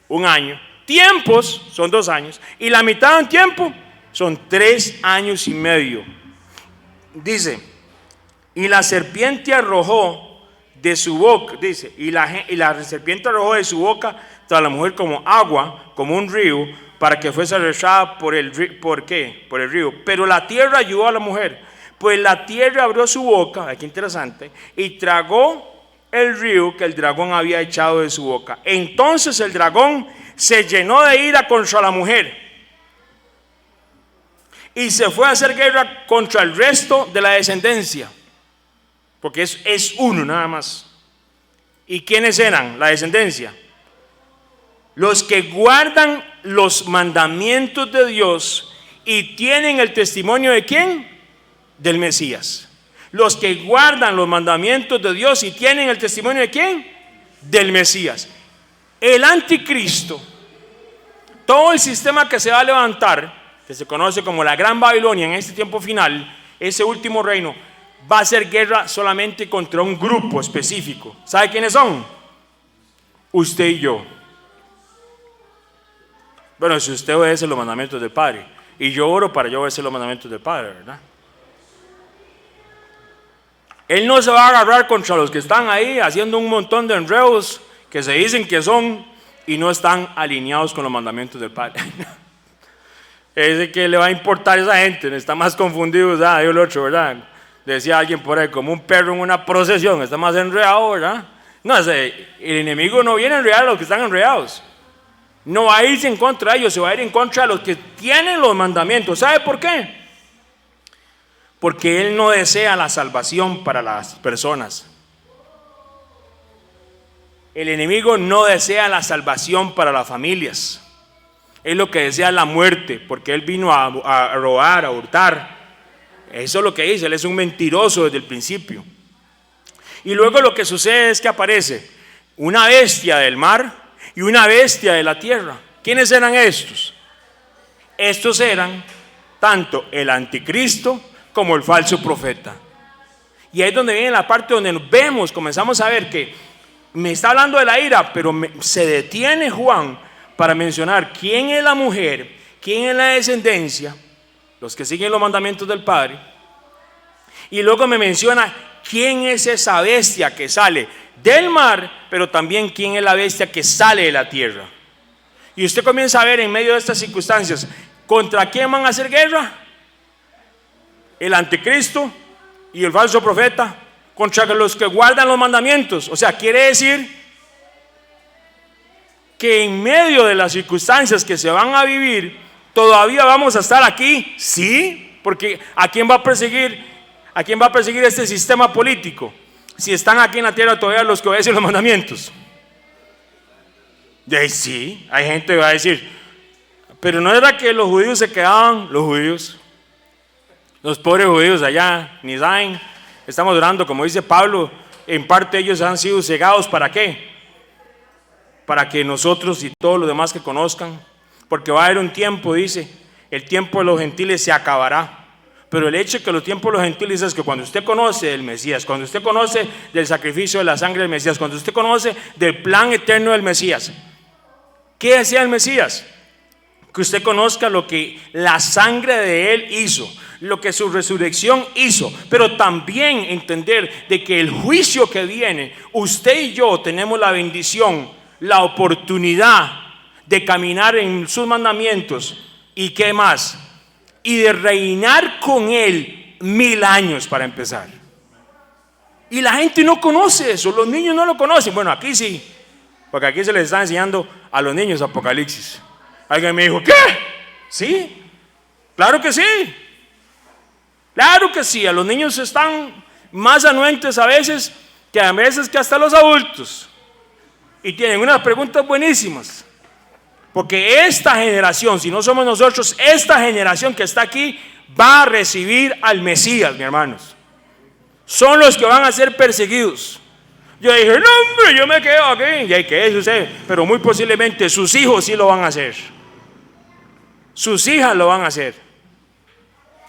un año. Tiempos son 2 años. Y la mitad de un tiempo son 3 años y medio. Dice, y la serpiente arrojó de su boca, dice, y la serpiente arrojó de su boca a la mujer como agua, como un río, para que fuese arrastrada por el río. ¿Por qué? Por el río. Pero la tierra ayudó a la mujer, pues la tierra abrió su boca, aquí interesante, y tragó el río que el dragón había echado de su boca. Entonces el dragón se llenó de ira contra la mujer y se fue a hacer guerra contra el resto de la descendencia, porque es uno nada más. ¿Y quiénes eran la descendencia? Los que guardan los mandamientos de Dios y tienen el testimonio ¿de quién? Del Mesías. Los que guardan los mandamientos de Dios y tienen el testimonio ¿de quién? Del Mesías. El anticristo, todo el sistema que se va a levantar, que se conoce como la Gran Babilonia en este tiempo final, ese último reino, va a hacer guerra solamente contra un grupo específico. ¿Sabe quiénes son? Usted y yo. Bueno, si usted obedece los mandamientos del Padre, y yo oro para yo obedecer los mandamientos del Padre, ¿verdad? Él no se va a agarrar contra los que están ahí haciendo un montón de enredos que se dicen que son y no están alineados con los mandamientos del Padre. Es que le va a importar a esa gente, está más confundido, ¿verdad? Yo el otro, ¿verdad? Decía alguien por ahí, como un perro en una procesión, está más enredado, ¿verdad? No, el enemigo no viene a enredar a los que están enredados. No va a irse en contra de ellos, se va a ir en contra de los que tienen los mandamientos. ¿Sabe por qué? Porque Él no desea la salvación para las personas. El enemigo no desea la salvación para las familias. Él lo que desea es la muerte, porque Él vino a robar, a hurtar. Eso es lo que dice, Él es un mentiroso desde el principio. Y luego lo que sucede es que aparece una bestia del mar y una bestia de la tierra. ¿Quiénes eran estos? Estos eran tanto el anticristo como el falso profeta. Y ahí es donde viene la parte donde nos vemos, comenzamos a ver que me está hablando de la ira, pero se detiene Juan para mencionar quién es la mujer, quién es la descendencia, los que siguen los mandamientos del Padre. Y luego me menciona quién es esa bestia que sale del mar, pero también quién es la bestia que sale de la tierra. Y usted comienza a ver en medio de estas circunstancias, ¿contra quién van a hacer guerra? El anticristo y el falso profeta, contra los que guardan los mandamientos. O sea, quiere decir que en medio de las circunstancias que se van a vivir, todavía vamos a estar aquí, sí, porque ¿a quién va a perseguir? ¿A quién va a perseguir este sistema político? Si están aquí en la tierra todavía los que obedecen los mandamientos. Y ahí sí, hay gente que va a decir, pero no era que los judíos se quedaban, los pobres judíos allá, ni saben, estamos orando, como dice Pablo, en parte ellos han sido cegados, ¿para qué? Para que nosotros y todos los demás que conozcan, porque va a haber un tiempo, dice, el tiempo de los gentiles se acabará. Pero el hecho de que los tiempos de los gentiles es que cuando usted conoce del Mesías, cuando usted conoce del sacrificio de la sangre del Mesías, cuando usted conoce del plan eterno del Mesías, ¿qué decía el Mesías? Que usted conozca lo que la sangre de Él hizo, lo que su resurrección hizo, pero también entender de que el juicio que viene, usted y yo tenemos la bendición, la oportunidad de caminar en sus mandamientos y qué más, y de reinar con Él 1000 años para empezar. Y la gente no conoce eso, los niños no lo conocen. Bueno, aquí sí, porque aquí se les está enseñando a los niños Apocalipsis. Alguien me dijo, ¿qué? ¿Sí? Claro que sí. Claro que sí, a los niños están más anuentes a veces que hasta los adultos. Y tienen unas preguntas buenísimas. Porque esta generación, si no somos nosotros, esta generación que está aquí va a recibir al Mesías, mis hermanos. Son los que van a ser perseguidos. Yo dije, no hombre, yo me quedo aquí. Y hay que suceder, pero muy posiblemente sus hijos sí lo van a hacer. Sus hijas lo van a hacer.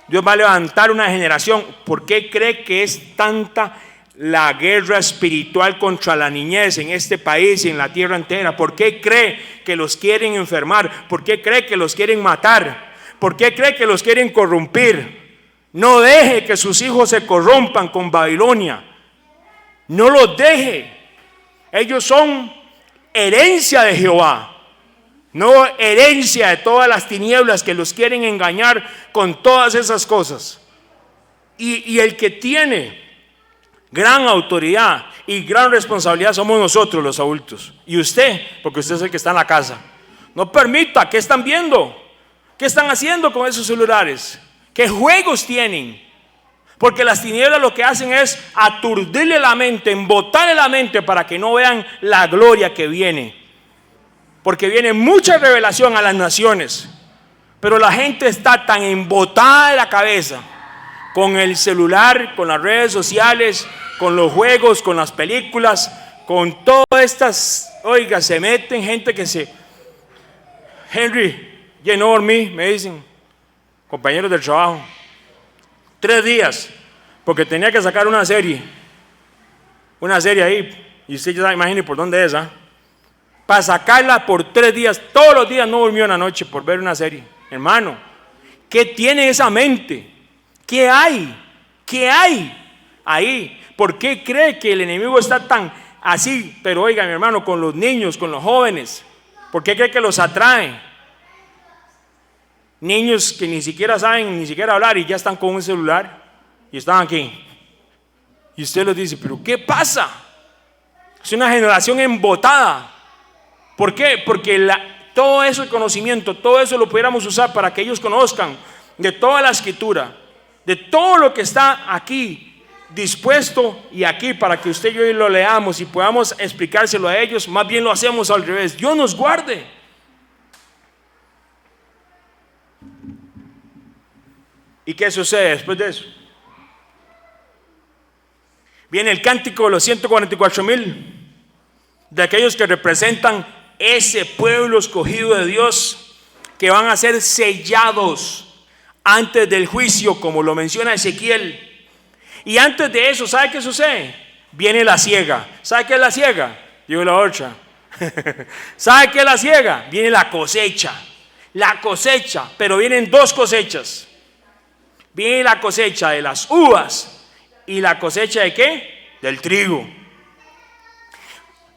Dios va a levantar una generación. ¿Por qué cree que es tanta la guerra espiritual contra la niñez en este país y en la tierra entera? ¿Por qué cree que los quieren enfermar? ¿Por qué cree que los quieren matar? ¿Por qué cree que los quieren corrompir? No deje que sus hijos se corrompan con Babilonia. No los deje. Ellos son herencia de Jehová, no herencia de todas las tinieblas que los quieren engañar con todas esas cosas. Y el que tiene gran autoridad y gran responsabilidad somos nosotros los adultos. Y usted, porque usted es el que está en la casa. No permita. ¿Qué están viendo? ¿Qué están haciendo con esos celulares? ¿Qué juegos tienen? Porque las tinieblas lo que hacen es aturdirle la mente, embotarle la mente para que no vean la gloria que viene. Porque viene mucha revelación a las naciones. Pero la gente está tan embotada de la cabeza con el celular, con las redes sociales, con los juegos, con las películas, con todas estas, oiga, se meten gente que se... Henry, you know me, me dicen, compañeros del trabajo, 3 días, porque tenía que sacar una serie ahí, y usted ya imagine por dónde es, para sacarla por 3 días, todos los días no durmió una noche por ver una serie. Hermano, ¿qué tiene esa mente? ¿Qué hay? ¿Qué hay ahí? ¿Por qué cree que el enemigo está tan así? Pero oiga, mi hermano, con los niños, con los jóvenes, ¿por qué cree que los atrae? Niños que ni siquiera saben ni siquiera hablar y ya están con un celular y están aquí. Y usted les dice, ¿pero qué pasa? Es una generación embotada. ¿Por qué? Porque todo eso, el conocimiento, todo eso lo pudiéramos usar para que ellos conozcan de toda la escritura, de todo lo que está aquí dispuesto y aquí para que usted y yo lo leamos y podamos explicárselo a ellos. Más bien lo hacemos al revés. Dios nos guarde. ¿Y qué sucede después de eso? Viene el cántico de los 144,000 de aquellos que representan ese pueblo escogido de Dios, que van a ser sellados antes del juicio, como lo menciona Ezequiel. Y antes de eso, ¿sabe qué sucede? Viene la siega. ¿Sabe qué es la siega? Digo la otra. ¿Sabe qué es la siega? Viene la cosecha. La cosecha, pero vienen 2 cosechas. Viene la cosecha de las uvas y la cosecha de ¿qué? Del trigo.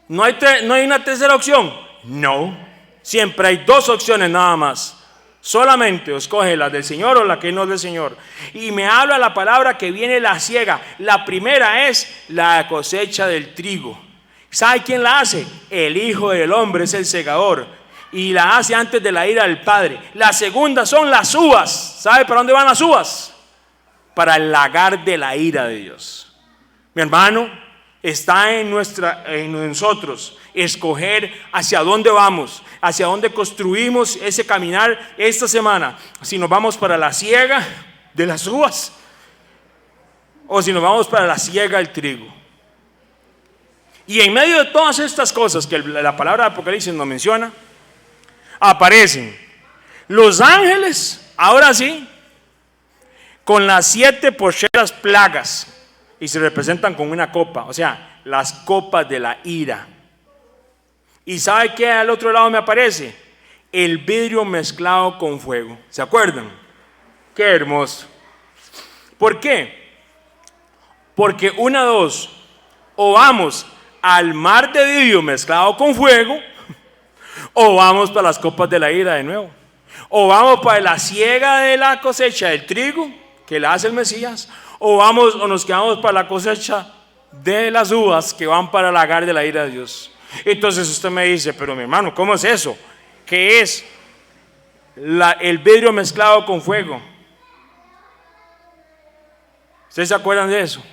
¿No hay una tercera opción? No. Siempre hay dos opciones nada más. Solamente escoge la del Señor o la que no es del Señor. Y me habla la palabra que viene la siega. La primera es la cosecha del trigo. ¿Sabe quién la hace? El Hijo del Hombre es el segador. Y la hace antes de la ira del Padre. La segunda son las uvas. ¿Sabe para dónde van las uvas? Para el lagar de la ira de Dios. Mi hermano, está en nosotros escoger hacia dónde vamos, hacia dónde construimos ese caminar esta semana. Si nos vamos para la siega de las uvas o si nos vamos para la siega del trigo. Y en medio de todas estas cosas que la palabra de Apocalipsis nos menciona, aparecen los ángeles, ahora sí, con las 7 postreras plagas, y se representan con una copa, o sea, las copas de la ira. ¿Y sabe qué al otro lado me aparece? El vidrio mezclado con fuego. ¿Se acuerdan? Qué hermoso. ¿Por qué? Porque o vamos al mar de vidrio mezclado con fuego, o vamos para las copas de la ira de nuevo, o vamos para la siega de la cosecha del trigo que la hace el Mesías, o nos quedamos para la cosecha de las uvas que van para el lagar de la ira de Dios. Entonces usted me dice, pero mi hermano, ¿cómo es eso? ¿Qué es el vidrio mezclado con fuego? ¿Ustedes se acuerdan de eso?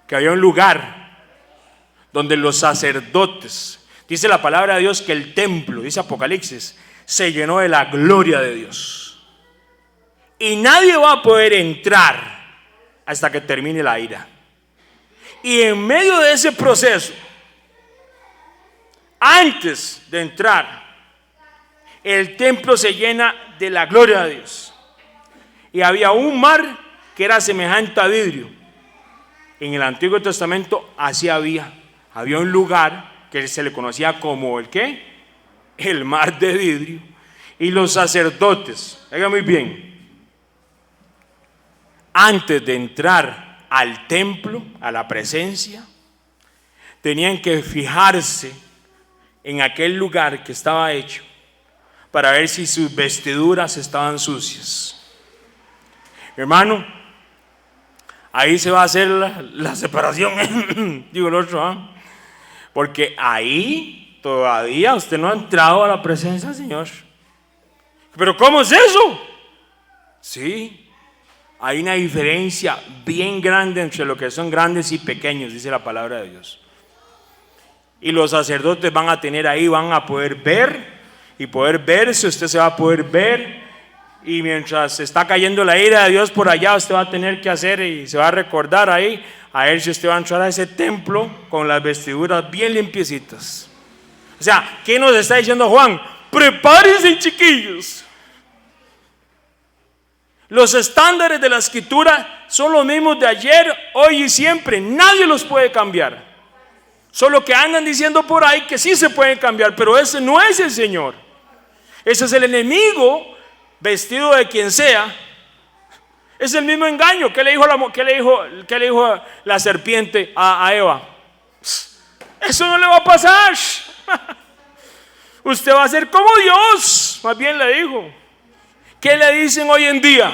Que había un lugar donde los sacerdotes, dice la palabra de Dios que el templo, dice Apocalipsis, se llenó de la gloria de Dios. Y nadie va a poder entrar hasta que termine la ira. Y en medio de ese proceso, antes de entrar, el templo se llena de la gloria de Dios. Y había un mar que era semejante a vidrio. En el Antiguo Testamento así había un lugar que se le conocía como el ¿qué? El mar de vidrio. Y los sacerdotes, oigan muy bien, antes de entrar al templo, a la presencia, tenían que fijarse en aquel lugar que estaba hecho para ver si sus vestiduras estaban sucias. Hermano, ahí se va a hacer la separación, digo el otro, porque ahí todavía usted no ha entrado a la presencia del Señor. ¿Pero cómo es eso? Sí, hay una diferencia bien grande entre lo que son grandes y pequeños, dice la palabra de Dios. Y los sacerdotes van a tener ahí, van a poder ver, y poder verse, usted se va a poder ver, y mientras está cayendo la ira de Dios por allá, usted va a tener que hacer y se va a recordar ahí, a ver si usted va a entrar a ese templo con las vestiduras bien limpiecitas. O sea, ¿qué nos está diciendo Juan? Prepárense, chiquillos. Los estándares de la Escritura son los mismos de ayer, hoy y siempre. Nadie los puede cambiar. Solo que andan diciendo por ahí que sí se pueden cambiar, pero ese no es el Señor. Ese es el enemigo vestido de quien sea. Es el mismo engaño. ¿Qué le dijo la serpiente a Eva? Eso no le va a pasar. Usted va a ser como Dios. Más bien le dijo. ¿Qué le dicen hoy en día?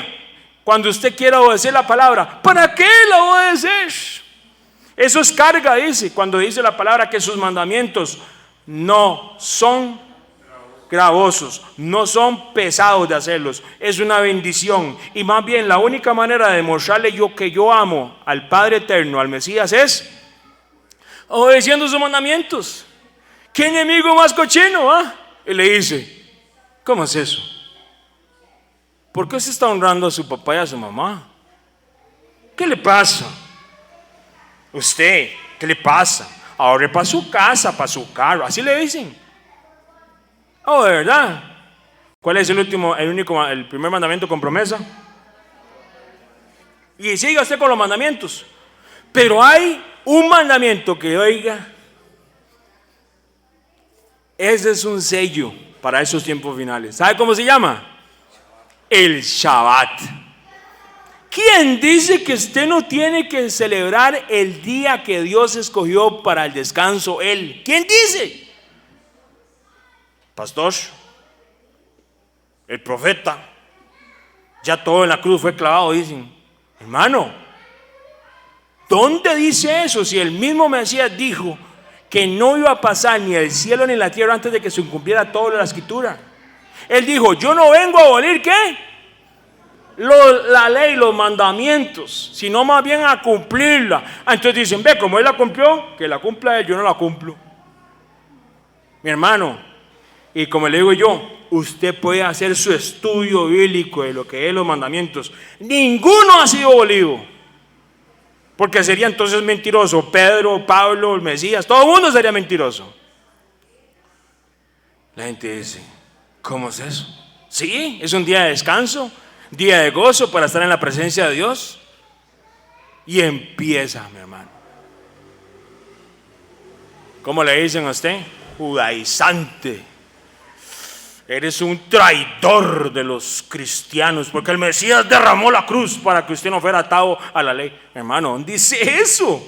Cuando usted quiera obedecer la palabra, ¿para qué la obedecer? Eso es carga, dice, cuando dice la palabra que sus mandamientos no son gravosos, no son pesados de hacerlos, es una bendición. Y más bien la única manera de demostrarle que yo amo al Padre Eterno, al Mesías, es obedeciendo sus mandamientos. ¿Qué enemigo más cochino? Y le dice, ¿cómo es eso? ¿Por qué usted está honrando a su papá y a su mamá? ¿Qué le pasa? Usted, ¿qué le pasa? Ahorre para su casa, para su carro, así le dicen. Oh, de verdad. ¿Cuál es el primer mandamiento con promesa? Y siga usted con los mandamientos. Pero hay un mandamiento que, oiga, ese es un sello para esos tiempos finales. ¿Sabe cómo se llama? El Shabbat. ¿Quién dice que usted no tiene que celebrar el día que Dios escogió para el descanso? Él. ¿Quién dice? pastor, el profeta, ya todo en la cruz fue clavado, dicen. Hermano, ¿dónde dice eso? Si el mismo Mesías dijo que no iba a pasar ni el cielo ni la tierra antes de que se cumpliera todo la escritura. Él dijo, yo no vengo a abolir, ¿qué? La ley, los mandamientos, sino más bien a cumplirla. Entonces dicen, ve, como él la cumplió, que la cumpla él, yo no la cumplo. Mi hermano, y como le digo yo, usted puede hacer su estudio bíblico de lo que es los mandamientos. Ninguno ha sido abolido, porque sería entonces mentiroso. Pedro, Pablo, el Mesías, todo el mundo sería mentiroso. La gente dice, ¿cómo es eso? Sí, es un día de descanso, día de gozo para estar en la presencia de Dios. Y empieza, mi hermano. ¿Cómo le dicen a usted? Judaizante. Eres un traidor de los cristianos, porque el Mesías derramó la cruz para que usted no fuera atado a la ley. Hermano, ¿dónde dice eso?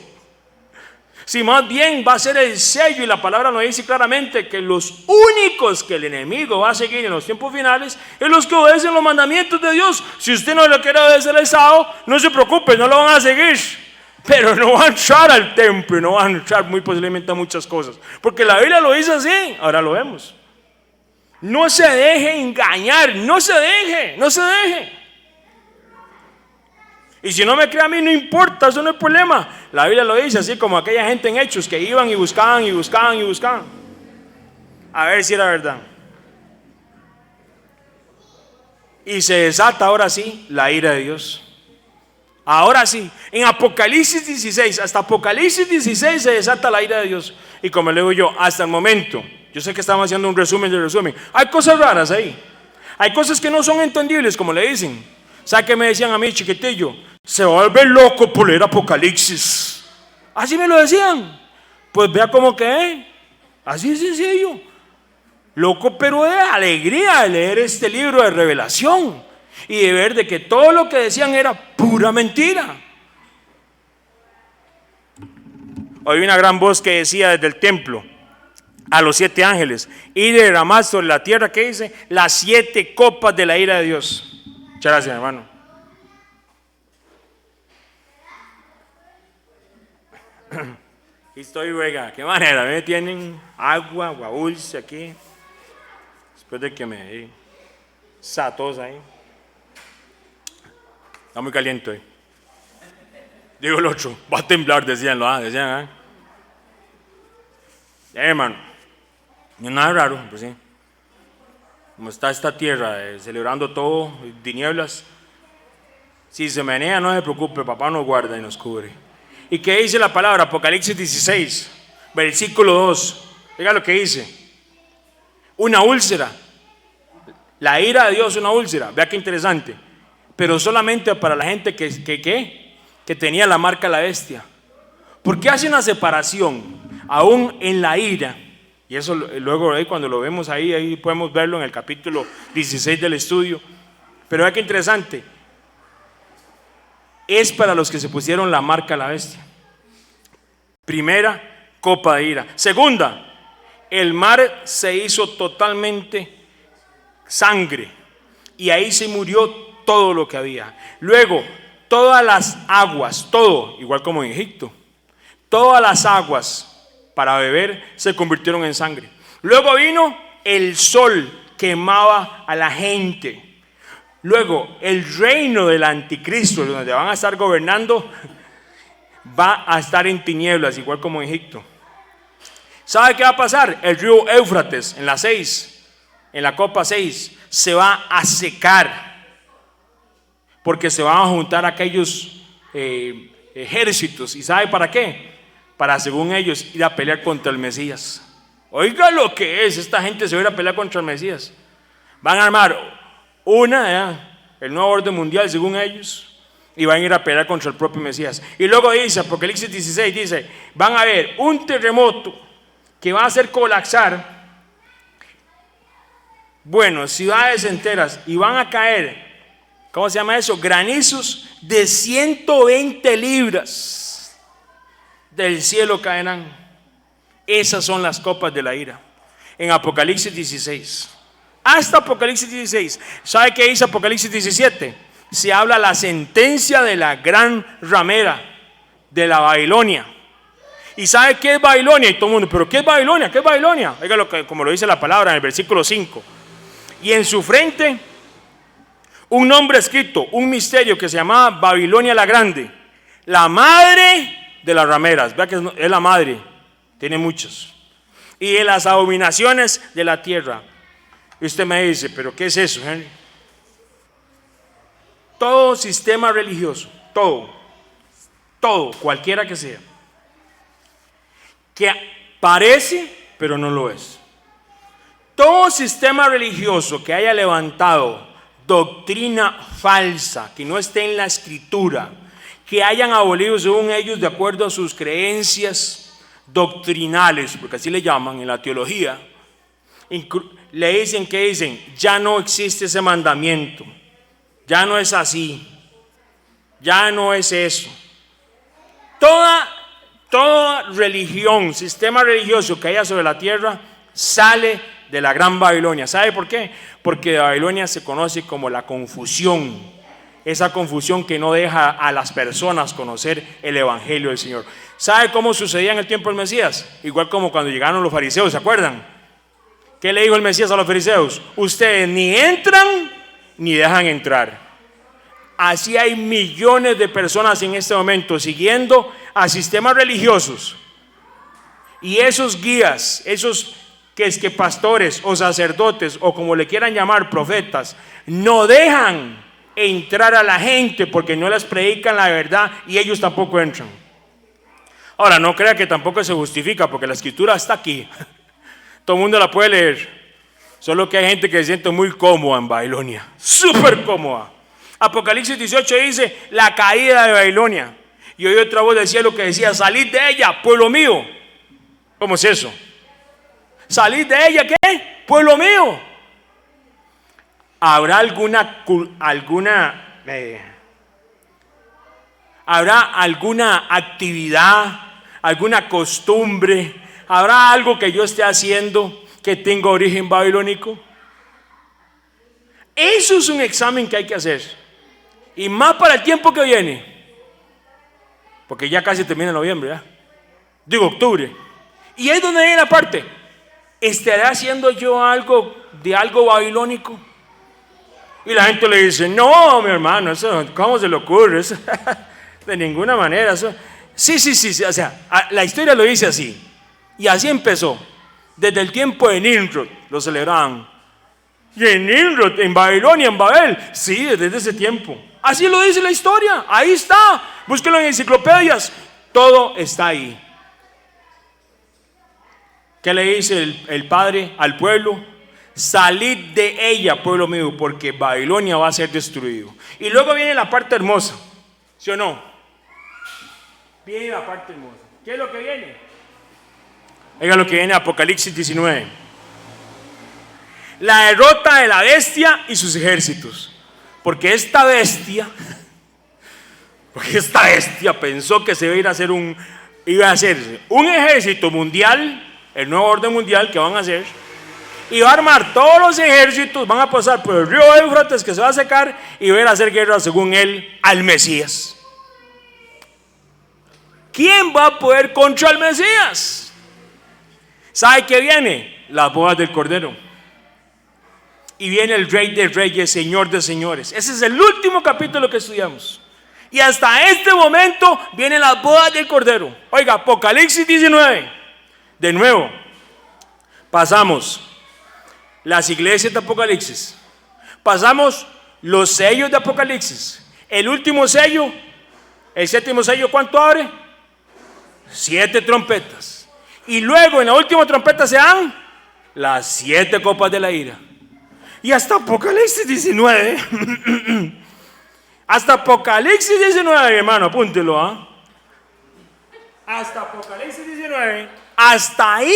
Si más bien va a ser el sello, y la palabra nos dice claramente que los únicos que el enemigo va a seguir en los tiempos finales es los que obedecen los mandamientos de Dios. Si usted no lo quiere obedecer el sábado, no se preocupe, no lo van a seguir, pero no van a entrar al templo y no van a entrar muy posiblemente a muchas cosas, porque la Biblia lo dice así. Ahora lo vemos. No se deje engañar, no se deje. Y si no me cree a mí, no importa, eso no es problema. La Biblia lo dice, así como aquella gente en Hechos que iban y buscaban. A ver si era verdad. Y se desata ahora sí la ira de Dios. Ahora sí, en Apocalipsis 16, hasta Apocalipsis 16 se desata la ira de Dios. Y como le digo yo, hasta el momento, yo sé que estamos haciendo un resumen del resumen, hay cosas raras ahí, hay cosas que no son entendibles, como le dicen. ¿Sabe qué me decían a mí, chiquitillo? Se va a volver loco por leer Apocalipsis. Así me lo decían. Pues vea cómo que es, así es sencillo. Loco, pero de alegría de leer este libro de revelación y de ver de que todo lo que decían era pura mentira. Oí una gran voz que decía desde el templo a los 7 ángeles: y derramad sobre la tierra, ¿qué dice? Las 7 copas de la ira de Dios. Muchas gracias, hermano. Aquí estoy, ruega. ¿Qué manera? ¿Me tienen agua dulce aquí? Después de que me di satos ahí. Está muy caliente hoy. Digo el otro, va a temblar, decían. Hermano, no es nada raro, pues sí. Como está esta tierra celebrando todo, tinieblas. Si se menea, no se preocupe, papá nos guarda y nos cubre. ¿Y qué dice la palabra? Apocalipsis 16, versículo 2. Oiga lo que dice. Una úlcera. La ira de Dios es una úlcera. Vea qué interesante. Pero solamente para la gente que tenía la marca de la bestia. ¿Por qué hace una separación? Aún en la ira. Y eso luego cuando lo vemos ahí podemos verlo en el capítulo 16 del estudio. Pero vea qué interesante. Es para los que se pusieron la marca de la bestia. Primera, copa de ira. Segunda, el mar se hizo totalmente sangre y ahí se murió todo lo que había. Luego, todas las aguas, todo, igual como en Egipto, todas las aguas para beber se convirtieron en sangre. Luego vino el sol, quemaba a la gente. Luego, el reino del anticristo, donde van a estar gobernando, va a estar en tinieblas, igual como en Egipto. ¿Sabe qué va a pasar? El río Éufrates, en la copa 6, se va a secar, porque se van a juntar aquellos ejércitos. ¿Y sabe para qué? Para, según ellos, ir a pelear contra el Mesías. Oiga lo que es, esta gente se va a ir a pelear contra el Mesías. Van a armar el nuevo orden mundial según ellos, y van a ir a pelear contra el propio Mesías. Y luego dice, Apocalipsis 16 dice, van a haber un terremoto que va a hacer colapsar, ciudades enteras, y van a caer, ¿cómo se llama eso? Granizos de 120 libras del cielo caerán. Esas son las copas de la ira. en Apocalipsis 16. Hasta Apocalipsis 16. ¿Sabe qué dice Apocalipsis 17? Se habla la sentencia de la gran ramera de la Babilonia. ¿Y sabe qué es Babilonia? Y todo el mundo, ¿pero qué es Babilonia? ¿Qué es Babilonia? Oiga como lo dice la palabra en el versículo 5. Y en su frente un nombre escrito, un misterio que se llamaba Babilonia la Grande, la madre de las rameras. Vea que es la madre, tiene muchos. Y de las abominaciones de la tierra. Y usted me dice, ¿pero qué es eso, Henry? Todo sistema religioso, todo, cualquiera que sea, que parece, pero no lo es. Todo sistema religioso que haya levantado doctrina falsa, que no esté en la escritura, que hayan abolido según ellos de acuerdo a sus creencias doctrinales, porque así le llaman en la teología, le dicen que dicen, ya no existe ese mandamiento, ya no es así, ya no es eso. Toda religión, sistema religioso que haya sobre la tierra sale de la gran Babilonia. ¿Sabe por qué? Porque de Babilonia se conoce como la confusión. Esa confusión que no deja a las personas conocer el evangelio del Señor. ¿Sabe cómo sucedía en el tiempo del Mesías? Igual como cuando llegaron los fariseos, ¿se acuerdan? ¿Qué le dijo el Mesías a los fariseos? Ustedes ni entran ni dejan entrar. Así hay millones de personas en este momento siguiendo a sistemas religiosos. Y esos guías, esos que pastores o sacerdotes o como le quieran llamar, profetas, no dejan entrar a la gente porque no les predican la verdad y ellos tampoco entran. Ahora, no crea que tampoco se justifica porque la escritura está aquí. Todo el mundo la puede leer. Solo que hay gente que se siente muy cómoda en Babilonia, súper cómoda. Apocalipsis 18 dice la caída de Babilonia. Y oí otra voz del cielo que decía, salid de ella, pueblo mío. ¿Cómo es eso? ¿Salid de ella qué? Pueblo mío. ¿Habrá alguna actividad, alguna costumbre? ¿Habrá algo que yo esté haciendo que tenga origen babilónico? Eso es un examen que hay que hacer. Y más para el tiempo que viene. Porque ya casi termina noviembre, ¿ya? Digo octubre. Y ahí es donde viene la parte. ¿Estaré haciendo yo algo de algo babilónico? Y la gente le dice, no, mi hermano, eso, ¿cómo se le ocurre? Eso, de ninguna manera. Eso. Sí, o sea, la historia lo dice así. Y así empezó. Desde el tiempo de Nimrod lo celebraban. Y en Nimrod, en Babilonia, en Babel, sí, desde ese tiempo. Así lo dice la historia, ahí está. Búsquelo en enciclopedias, todo está ahí. ¿Qué le dice el Padre al pueblo? Salid de ella, pueblo mío, porque Babilonia va a ser destruido. Y luego viene la parte hermosa, ¿sí o no? Viene la parte hermosa. ¿Qué es lo que viene? Oiga lo que viene Apocalipsis 19. La derrota de la bestia y sus ejércitos. Porque esta bestia pensó que se iba a hacer un ejército mundial, el nuevo orden mundial que van a hacer, y va a armar todos los ejércitos, van a pasar por el río Éufrates que se va a secar y van a hacer guerra según él al Mesías. ¿Quién va a poder contra el Mesías? ¿Sabe qué viene? Las bodas del Cordero. Y viene el Rey de Reyes, Señor de Señores. Ese es el último capítulo que estudiamos. Y hasta este momento vienen las bodas del Cordero. Oiga, Apocalipsis 19. De nuevo, pasamos las iglesias de Apocalipsis. Pasamos los sellos de Apocalipsis. El último sello, el séptimo sello, ¿cuánto abre? 7 trompetas. Y luego en la última trompeta se dan las 7 copas de la ira. Y hasta Apocalipsis 19. Hasta Apocalipsis 19, hermano, apúntelo, ¿ah? Hasta Apocalipsis 19. Hasta ahí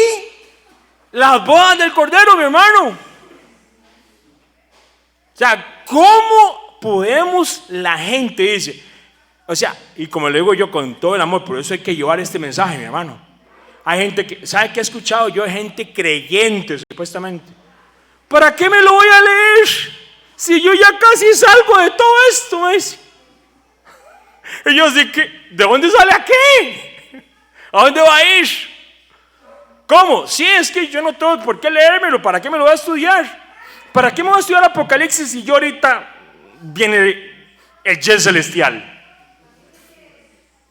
las bodas del Cordero, mi hermano. O sea, ¿cómo podemos la gente dice? O sea, y como le digo yo con todo el amor, por eso hay que llevar este mensaje, mi hermano. Hay gente que, ¿sabe qué he escuchado yo? Hay gente creyente, supuestamente. ¿Para qué me lo voy a leer? Si yo ya casi salgo de todo esto, me dice. Y yo así que, ¿de dónde sale aquí? ¿A dónde va a ir? ¿Cómo? Sí, es que yo no tengo por qué leérmelo. ¿Para qué me lo voy a estudiar? ¿Para qué me voy a estudiar Apocalipsis si yo ahorita viene el jet celestial?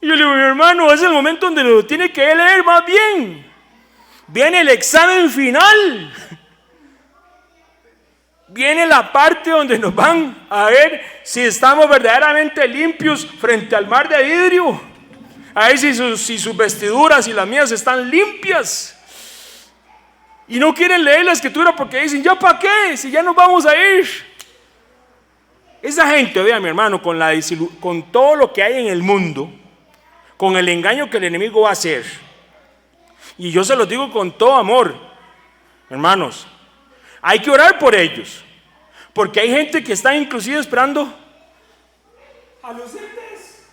Y yo le digo, mi hermano, es el momento donde lo tiene que leer más bien. Viene el examen final. Viene la parte donde nos van a ver si estamos verdaderamente limpios frente al mar de vidrio. A ver si sus vestiduras y las mías están limpias. Y no quieren leer la escritura porque dicen, ¿ya para qué? Si ya nos vamos a ir. Esa gente, vea mi hermano, con todo lo que hay en el mundo, con el engaño que el enemigo va a hacer, y yo se los digo con todo amor, hermanos, hay que orar por ellos, porque hay gente que está inclusive esperando a los entes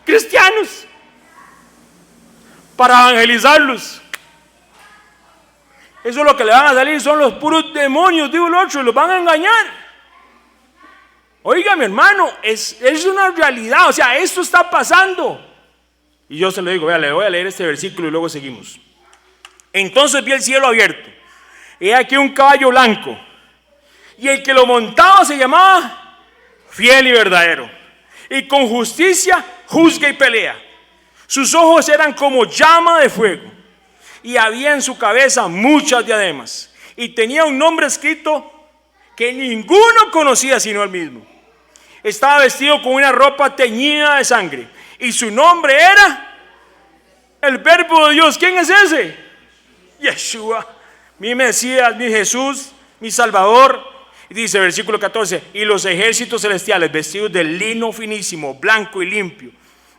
cristianos para evangelizarlos. Eso es lo que le van a salir, son los puros demonios, digo el otro, los van a engañar. Oiga mi hermano, es una realidad, o sea, esto está pasando. Y yo se lo digo, vea, le voy a leer este versículo y luego seguimos. Entonces vi el cielo abierto, y aquí un caballo blanco, y el que lo montaba se llamaba Fiel y Verdadero, y con justicia juzga y pelea. Sus ojos eran como llama de fuego, y había en su cabeza muchas diademas, y tenía un nombre escrito que ninguno conocía sino él mismo. Estaba vestido con una ropa teñida de sangre, y su nombre era el Verbo de Dios. ¿Quién es ese? Yeshua, mi Mesías, mi Jesús, mi Salvador. Y dice versículo 14, y los ejércitos celestiales vestidos de lino finísimo, blanco y limpio,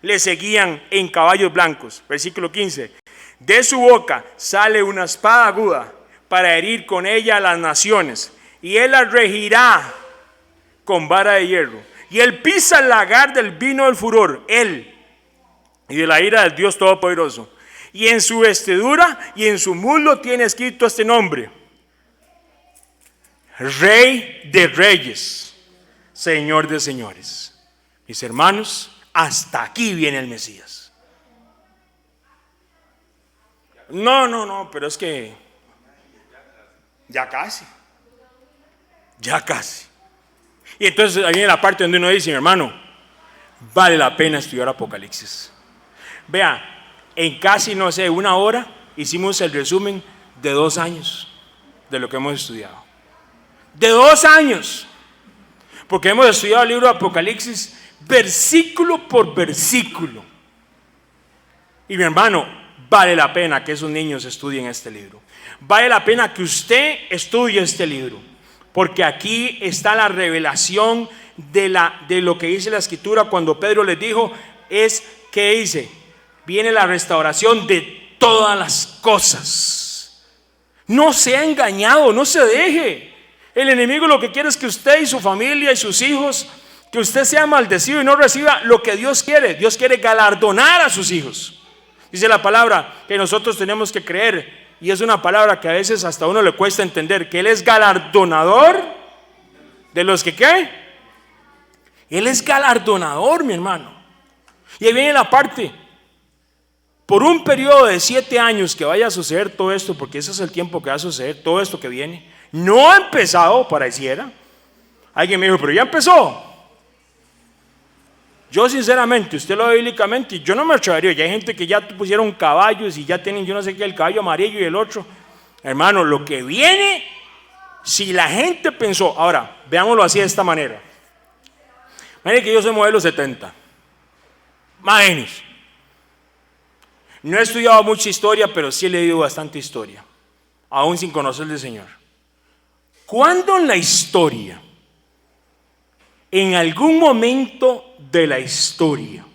le seguían en caballos blancos. Versículo 15, de su boca sale una espada aguda para herir con ella a las naciones, y él las regirá con vara de hierro, y él pisa el lagar del vino del furor, él, y de la ira del Dios Todopoderoso. Y en su vestidura y en su muslo tiene escrito este nombre: Rey de Reyes, Señor de Señores. Mis hermanos, hasta aquí viene el Mesías. No, pero es que ya casi. Y entonces ahí viene la parte donde uno dice, mi hermano, vale la pena estudiar Apocalipsis. Vea, en casi, no sé, una hora hicimos el resumen de 2 años de lo que hemos estudiado. De 2 años. Porque hemos estudiado el libro de Apocalipsis versículo por versículo. Y mi hermano, vale la pena que esos niños estudien este libro. Vale la pena que usted estudie este libro. Porque aquí está la revelación de lo que dice la Escritura cuando Pedro les dijo, es que dice, viene la restauración de todas las cosas. No sea engañado, no se deje. El enemigo lo que quiere es que usted y su familia y sus hijos, que usted sea maldecido y no reciba lo que Dios quiere. Dios quiere galardonar a sus hijos. Dice la palabra que nosotros tenemos que creer. Y es una palabra que a veces hasta a uno le cuesta entender, que Él es galardonador de los que ¿qué? Él es galardonador, mi hermano. Y ahí viene la parte, por un periodo de 7 años que vaya a suceder todo esto, porque ese es el tiempo que va a suceder todo esto que viene. No ha empezado, pareciera. Alguien me dijo, pero ya empezó. Yo sinceramente, usted lo ve bíblicamente, yo no me atrevería. Ya hay gente que ya pusieron caballos y ya tienen yo no sé qué, el caballo amarillo y el otro. Hermano, lo que viene, si la gente pensó, ahora, veámoslo así de esta manera. Miren que yo soy modelo 70. Más o menos. No he estudiado mucha historia, pero sí he leído bastante historia, aún sin conocer del Señor. ¿Cuándo en la historia, en algún momento de la historia,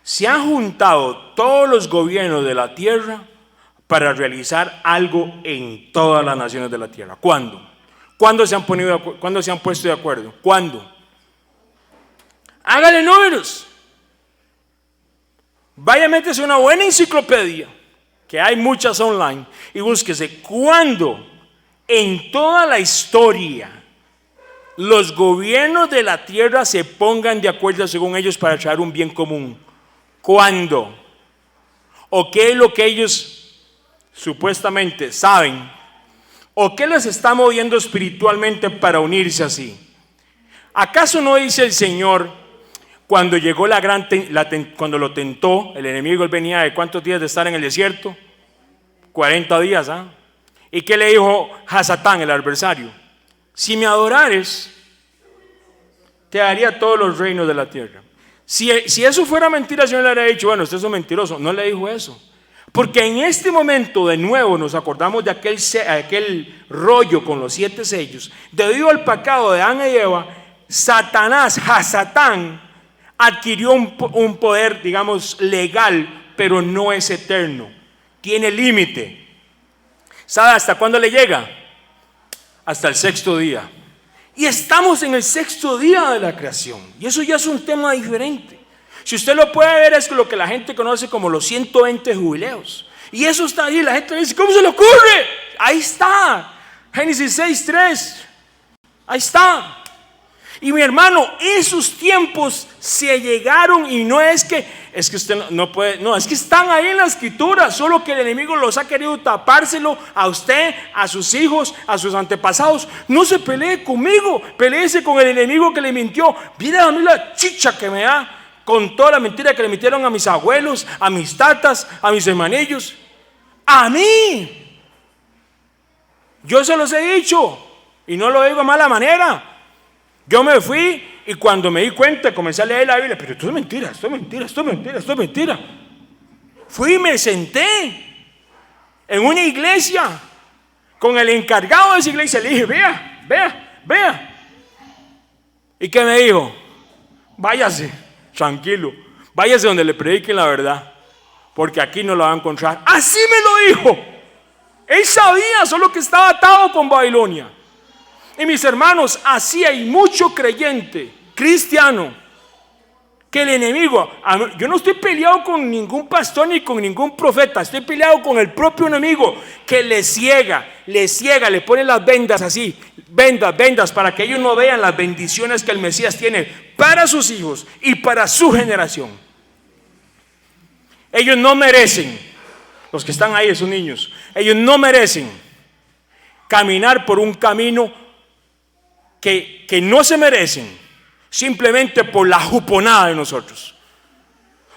se han juntado todos los gobiernos de la tierra para realizar algo en todas las naciones de la tierra? ¿Cuándo? ¿Cuándo se han puesto de acuerdo? ¿Cuándo? Hágale números. Vaya, métese una buena enciclopedia que hay muchas online, y búsquese cuándo en toda la historia los gobiernos de la tierra se pongan de acuerdo según ellos para traer un bien común. ¿Cuándo? ¿O qué es lo que ellos supuestamente saben? ¿O qué les está moviendo espiritualmente para unirse así? ¿Acaso no dice el Señor cuando llegó cuando lo tentó el enemigo? Él venía de ¿cuántos días de estar en el desierto? 40 días, ¿ah? ¿Y qué le dijo a Satán, el adversario? Si me adorares, te daría todos los reinos de la tierra. Si eso fuera mentira, el Señor le habría dicho, bueno, usted es un mentiroso. No le dijo eso. Porque en este momento, de nuevo, nos acordamos de aquel rollo con los 7 sellos. Debido al pecado de Adán y Eva, Satán, adquirió un poder, digamos, legal, pero no es eterno. Tiene límite. ¿Sabe hasta cuándo le llega? Hasta el 6º día. Y estamos en el 6º día de la creación. Y eso ya es un tema diferente. Si usted lo puede ver, es lo que la gente conoce como los 120 jubileos. Y eso está ahí. La gente dice, ¿cómo se le ocurre? Ahí está. Génesis 6:3. Ahí está. Y mi hermano, esos tiempos se llegaron, y no es que usted no puede, no, es que están ahí en la escritura, solo que el enemigo los ha querido tapárselo a usted, a sus hijos, a sus antepasados. No se pelee conmigo, peleese con el enemigo que le mintió. Mira a mí la chicha que me da con toda la mentira que le mintieron a mis abuelos, a mis tatas, a mis hermanillos. A mí. Yo se los he dicho, y no lo digo de mala manera. Yo me fui, y cuando me di cuenta comencé a leer la Biblia, pero esto es mentira, esto es mentira, esto es mentira, esto es mentira. Fui y me senté en una iglesia con el encargado de esa iglesia. Le dije, vea. ¿Y qué me dijo? Váyase, tranquilo, váyase donde le prediquen la verdad, porque aquí no la va a encontrar. Así me lo dijo. Él sabía, solo que estaba atado con Babilonia. Y mis hermanos, así hay mucho creyente, cristiano, que el enemigo, yo no estoy peleado con ningún pastor ni con ningún profeta, estoy peleado con el propio enemigo, que le ciega, le pone las vendas así, vendas, para que ellos no vean las bendiciones que el Mesías tiene para sus hijos y para su generación. Ellos no merecen, los que están ahí, esos niños, ellos no merecen caminar por un camino que no se merecen, simplemente por la juponada de nosotros.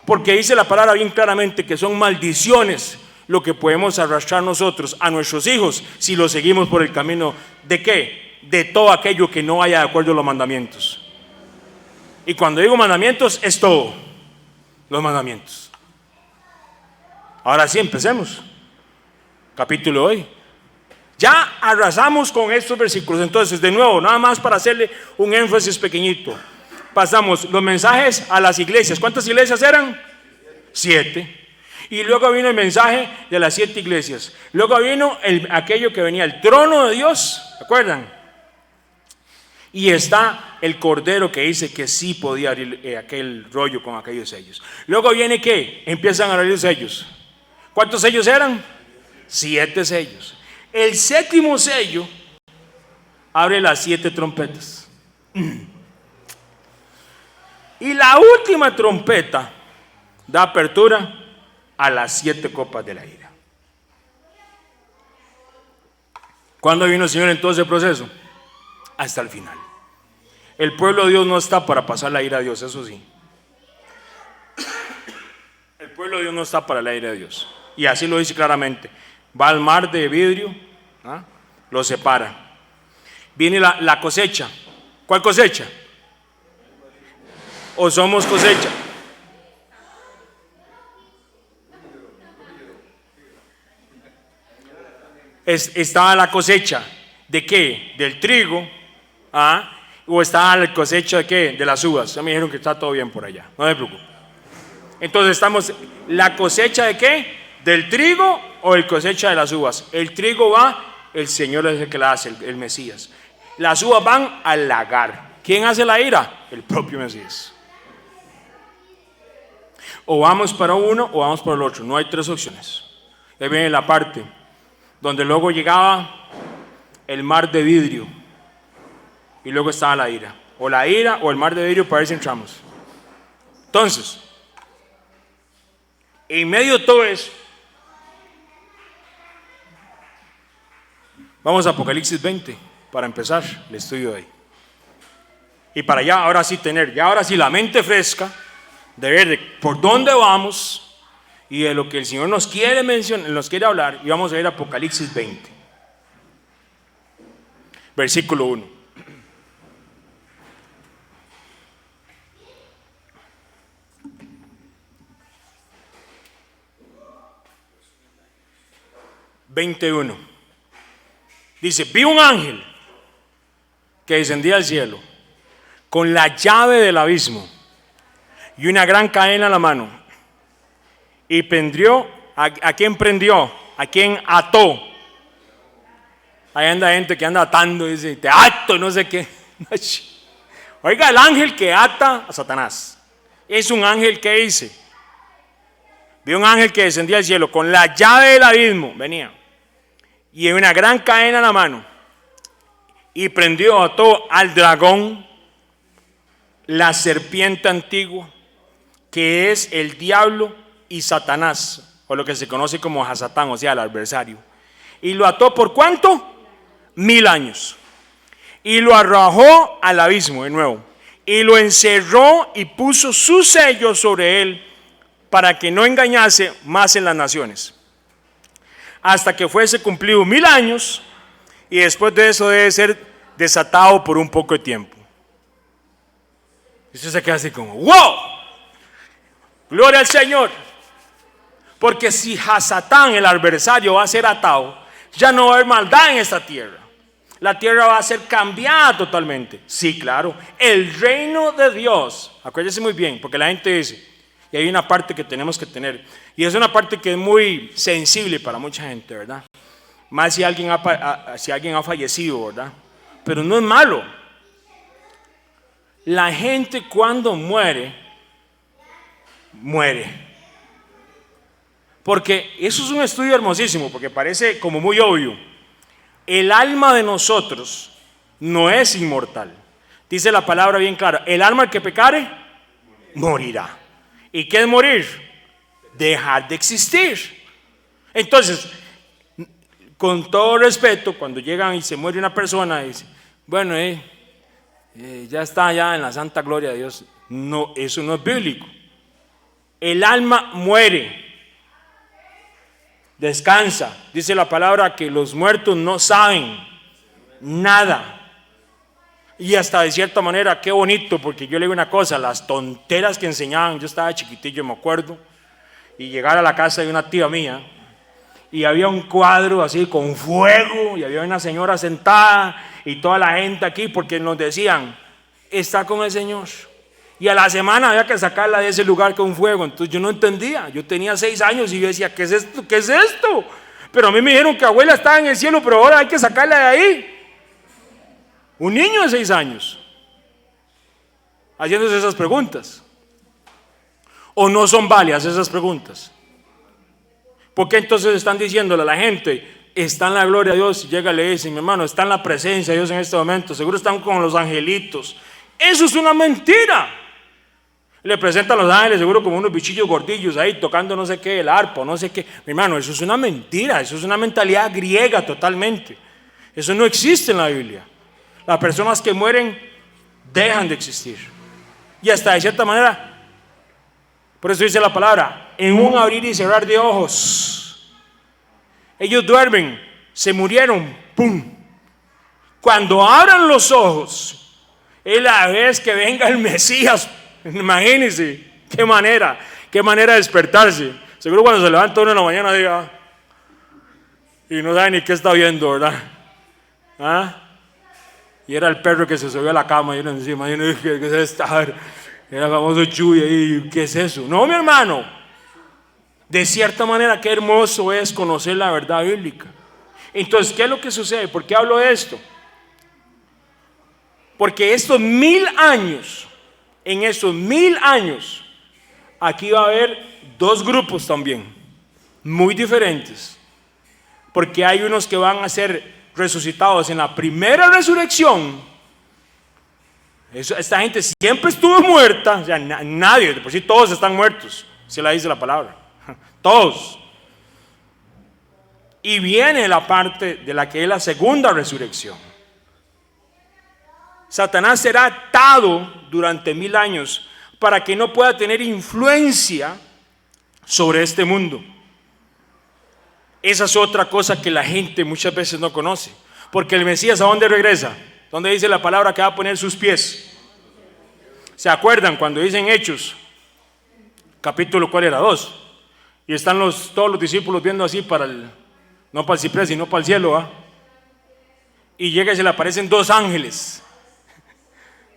Porque dice la palabra bien claramente que son maldiciones lo que podemos arrastrar nosotros a nuestros hijos si lo seguimos por el camino de ¿qué? De todo aquello que no vaya de acuerdo a los mandamientos. Y cuando digo mandamientos, es todo, los mandamientos. Ahora sí, empecemos. Capítulo hoy. Ya arrasamos con estos versículos. Entonces, de nuevo, nada más para hacerle un énfasis pequeñito. Pasamos los mensajes a las iglesias. ¿Cuántas iglesias eran? 7. Y luego vino el mensaje de las 7 iglesias. Luego vino aquello que venía, el trono de Dios. ¿Se acuerdan? Y está el cordero que dice que sí podía abrir aquel rollo con aquellos sellos. Luego viene ¿qué? Empiezan a abrir los sellos. ¿Cuántos sellos eran? 7 sellos. El 7º sello abre las 7 trompetas. Y la última trompeta da apertura a las 7 copas de la ira. ¿Cuándo vino el Señor en todo ese proceso? Hasta el final. El pueblo de Dios no está para pasar la ira a Dios, eso sí. El pueblo de Dios no está para la ira de Dios. Y así lo dice claramente. Va al mar de vidrio, lo separa. Viene la cosecha. ¿Cuál cosecha? ¿O somos cosecha? Estaba la cosecha ¿de qué? Del trigo, o estaba la cosecha ¿de qué? De las uvas. Ya me dijeron que está todo bien por allá, no me preocupe. Entonces estamos, ¿la cosecha de qué? ¿Del trigo o el cosecha de las uvas? El trigo va, el Señor es el que la hace, el Mesías. Las uvas van al lagar. ¿Quién hace la ira? El propio Mesías. O vamos para uno o vamos para el otro. No hay 3 opciones. Ahí viene la parte donde luego llegaba el mar de vidrio y luego estaba la ira. O la ira o el mar de vidrio, para ver si entramos. Entonces, en medio de todo eso, vamos a Apocalipsis 20 para empezar el estudio de ahí. Y para ya ahora sí ahora sí la mente fresca de ver de por dónde vamos y de lo que el Señor nos quiere mencionar, nos quiere hablar. Y vamos a ver Apocalipsis 20, versículo 1. Dice: vi un ángel que descendía del cielo con la llave del abismo y una gran cadena en la mano, y prendió ¿a quién prendió? ¿A quién ató? Ahí anda gente que anda atando y dice: te ato, no sé qué. Oiga, el ángel que ata a Satanás es un ángel que dice: vi un ángel que descendía del cielo con la llave del abismo, venía, y una gran cadena en la mano, y prendió, ató al dragón, la serpiente antigua, que es el diablo y Satanás, o lo que se conoce como Hasatán, o sea, el adversario. Y lo ató ¿por cuánto? 1000 años. Y lo arrojó al abismo de nuevo. Y lo encerró y puso su sello sobre él para que no engañase más en las naciones, hasta que fuese cumplido 1000 años, y después de eso debe ser desatado por un poco de tiempo. Y usted se queda así como: ¡wow! ¡Gloria al Señor! Porque si Hasatán, el adversario, va a ser atado, ya no va a haber maldad en esta tierra. La tierra va a ser cambiada totalmente. Sí, claro. El reino de Dios, acuérdese muy bien, porque la gente dice, y hay una parte que tenemos que tener, y es una parte que es muy sensible para mucha gente, ¿verdad? Más si alguien ha fallecido, ¿verdad? Pero no es malo. La gente cuando muere, muere. Porque eso es un estudio hermosísimo, porque parece como muy obvio. El alma de nosotros no es inmortal. Dice la palabra bien clara: el alma que pecare, morirá. ¿Y qué es morir? Dejar de existir. Entonces, con todo respeto, cuando llegan y se muere una persona, dice: bueno, ya está ya en la santa gloria de Dios. No, eso no es bíblico. El alma muere, descansa. Dice la palabra que los muertos no saben nada. Y hasta de cierta manera, qué bonito, porque yo le digo una cosa: las tonteras que enseñaban, yo estaba chiquitillo, me acuerdo, y llegar a la casa de una tía mía, y había un cuadro así con fuego, y había una señora sentada, y toda la gente aquí, porque nos decían: está con el Señor. Y a la semana había que sacarla de ese lugar con fuego. Entonces yo no entendía, yo tenía 6 años y yo decía: ¿qué es esto? ¿Qué es esto? Pero a mí me dijeron que abuela estaba en el cielo, pero ahora hay que sacarla de ahí. Un niño de 6 años haciéndose esas preguntas. ¿O no son válidas esas preguntas? ¿Por qué entonces están diciéndole a la gente: está en la gloria de Dios? Y llega y le dicen: mi hermano, está en la presencia de Dios en este momento, seguro están con los angelitos. Eso es una mentira. Le presentan a los ángeles seguro como unos bichillos gordillos ahí tocando no sé qué, el arpa, no sé qué. Mi hermano, eso es una mentira, eso es una mentalidad griega totalmente. Eso no existe en la Biblia. Las personas que mueren dejan de existir. Y hasta de cierta manera, por eso dice la palabra, en un abrir y cerrar de ojos. Ellos duermen, se murieron, ¡pum! Cuando abran los ojos, es la vez que venga el Mesías. Imagínense, qué manera de despertarse. Seguro cuando se levanta uno en la mañana diga, y no sabe ni qué está viendo, ¿verdad? ¿Ah? Y era el perro que se subió a la cama y uno encima, y uno dije: ¿qué es esto? Era el famoso Chuy ahí, ¿qué es eso? No, mi hermano, de cierta manera qué hermoso es conocer la verdad bíblica. Entonces, ¿qué es lo que sucede? ¿Por qué hablo de esto? Porque estos 1000 años, en esos 1000 años, aquí va a haber 2 grupos también. muy diferentes, porque hay unos que van a ser resucitados en la primera resurrección. Esta gente siempre estuvo muerta, o sea, nadie, de por sí todos están muertos, se la dice la palabra, todos. Y viene la parte de la que es la segunda resurrección. Satanás será atado durante 1000 años para que no pueda tener influencia sobre este mundo. Esa es otra cosa que la gente muchas veces no conoce, porque el Mesías, ¿a dónde regresa? ¿Dónde dice la palabra que va a poner sus pies? ¿Se acuerdan cuando dicen Hechos? Capítulo, ¿cuál era? 2. Y están todos los discípulos viendo así no para el ciprés, sino para el cielo, ¿ah? Y llega y se le aparecen 2 ángeles.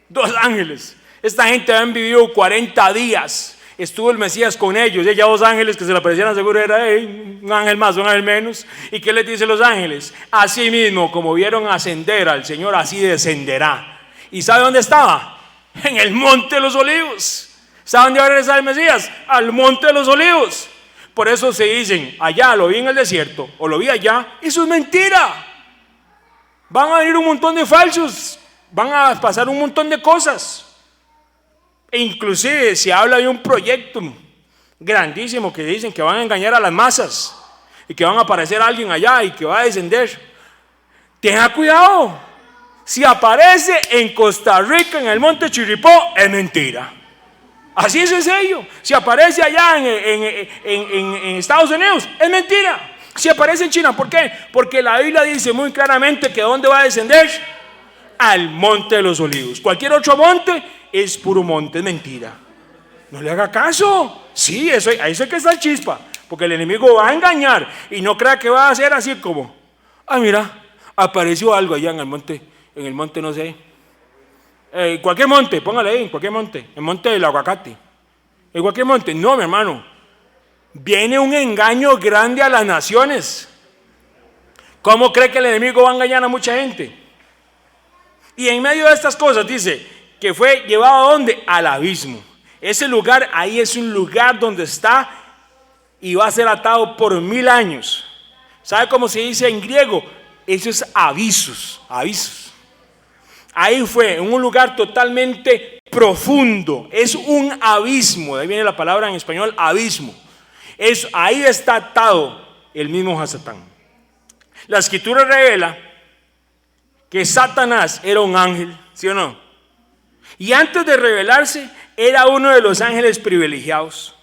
2 ángeles. Esta gente habían vivido 40 días. Estuvo el Mesías con ellos. Y ya 2 ángeles que se le aparecieran, seguro era un ángel más, un ángel menos. ¿Y qué les dice los ángeles? Así mismo, como vieron ascender al Señor, así descenderá. ¿Y sabe dónde estaba? En el Monte de los Olivos. ¿Sabe dónde va a regresar el Mesías? Al Monte de los Olivos. Por eso se dicen, allá lo vi en el desierto, o lo vi allá. Eso es mentira. Van a venir un montón de falsos. Van a pasar un montón de cosas. E inclusive se habla de un proyecto grandísimo que dicen que van a engañar a las masas y que van a aparecer alguien allá y que va a descender. Tenga cuidado. Si aparece en Costa Rica, en el Monte Chirripó, es mentira. Así es sencillo. Si aparece allá en Estados Unidos, es mentira. Si aparece en China, ¿por qué? Porque la Biblia dice muy claramente que ¿dónde va a descender? Al Monte de los Olivos. Cualquier otro monte es puro monte, es mentira. No le haga caso. Sí, ahí es que está el chispa, porque el enemigo va a engañar y no crea que va a hacer así como, mira, apareció algo allá en el monte no sé, cualquier monte, póngale ahí, en cualquier monte, el monte del aguacate, en cualquier monte. No, mi hermano, viene un engaño grande a las naciones. ¿Cómo cree que el enemigo va a engañar a mucha gente? Y en medio de estas cosas dice que fue llevado ¿a dónde? Al abismo. Ese lugar, ahí es un lugar donde está y va a ser atado por 1000 años. ¿Sabe cómo se dice en griego? Eso es avisos. Ahí fue, en un lugar totalmente profundo. Es un abismo. De ahí viene la palabra en español, abismo. Ahí está atado el mismo Satán. La escritura revela que Satanás era un ángel, ¿sí o no? Y antes de revelarse, era uno de los ángeles privilegiados.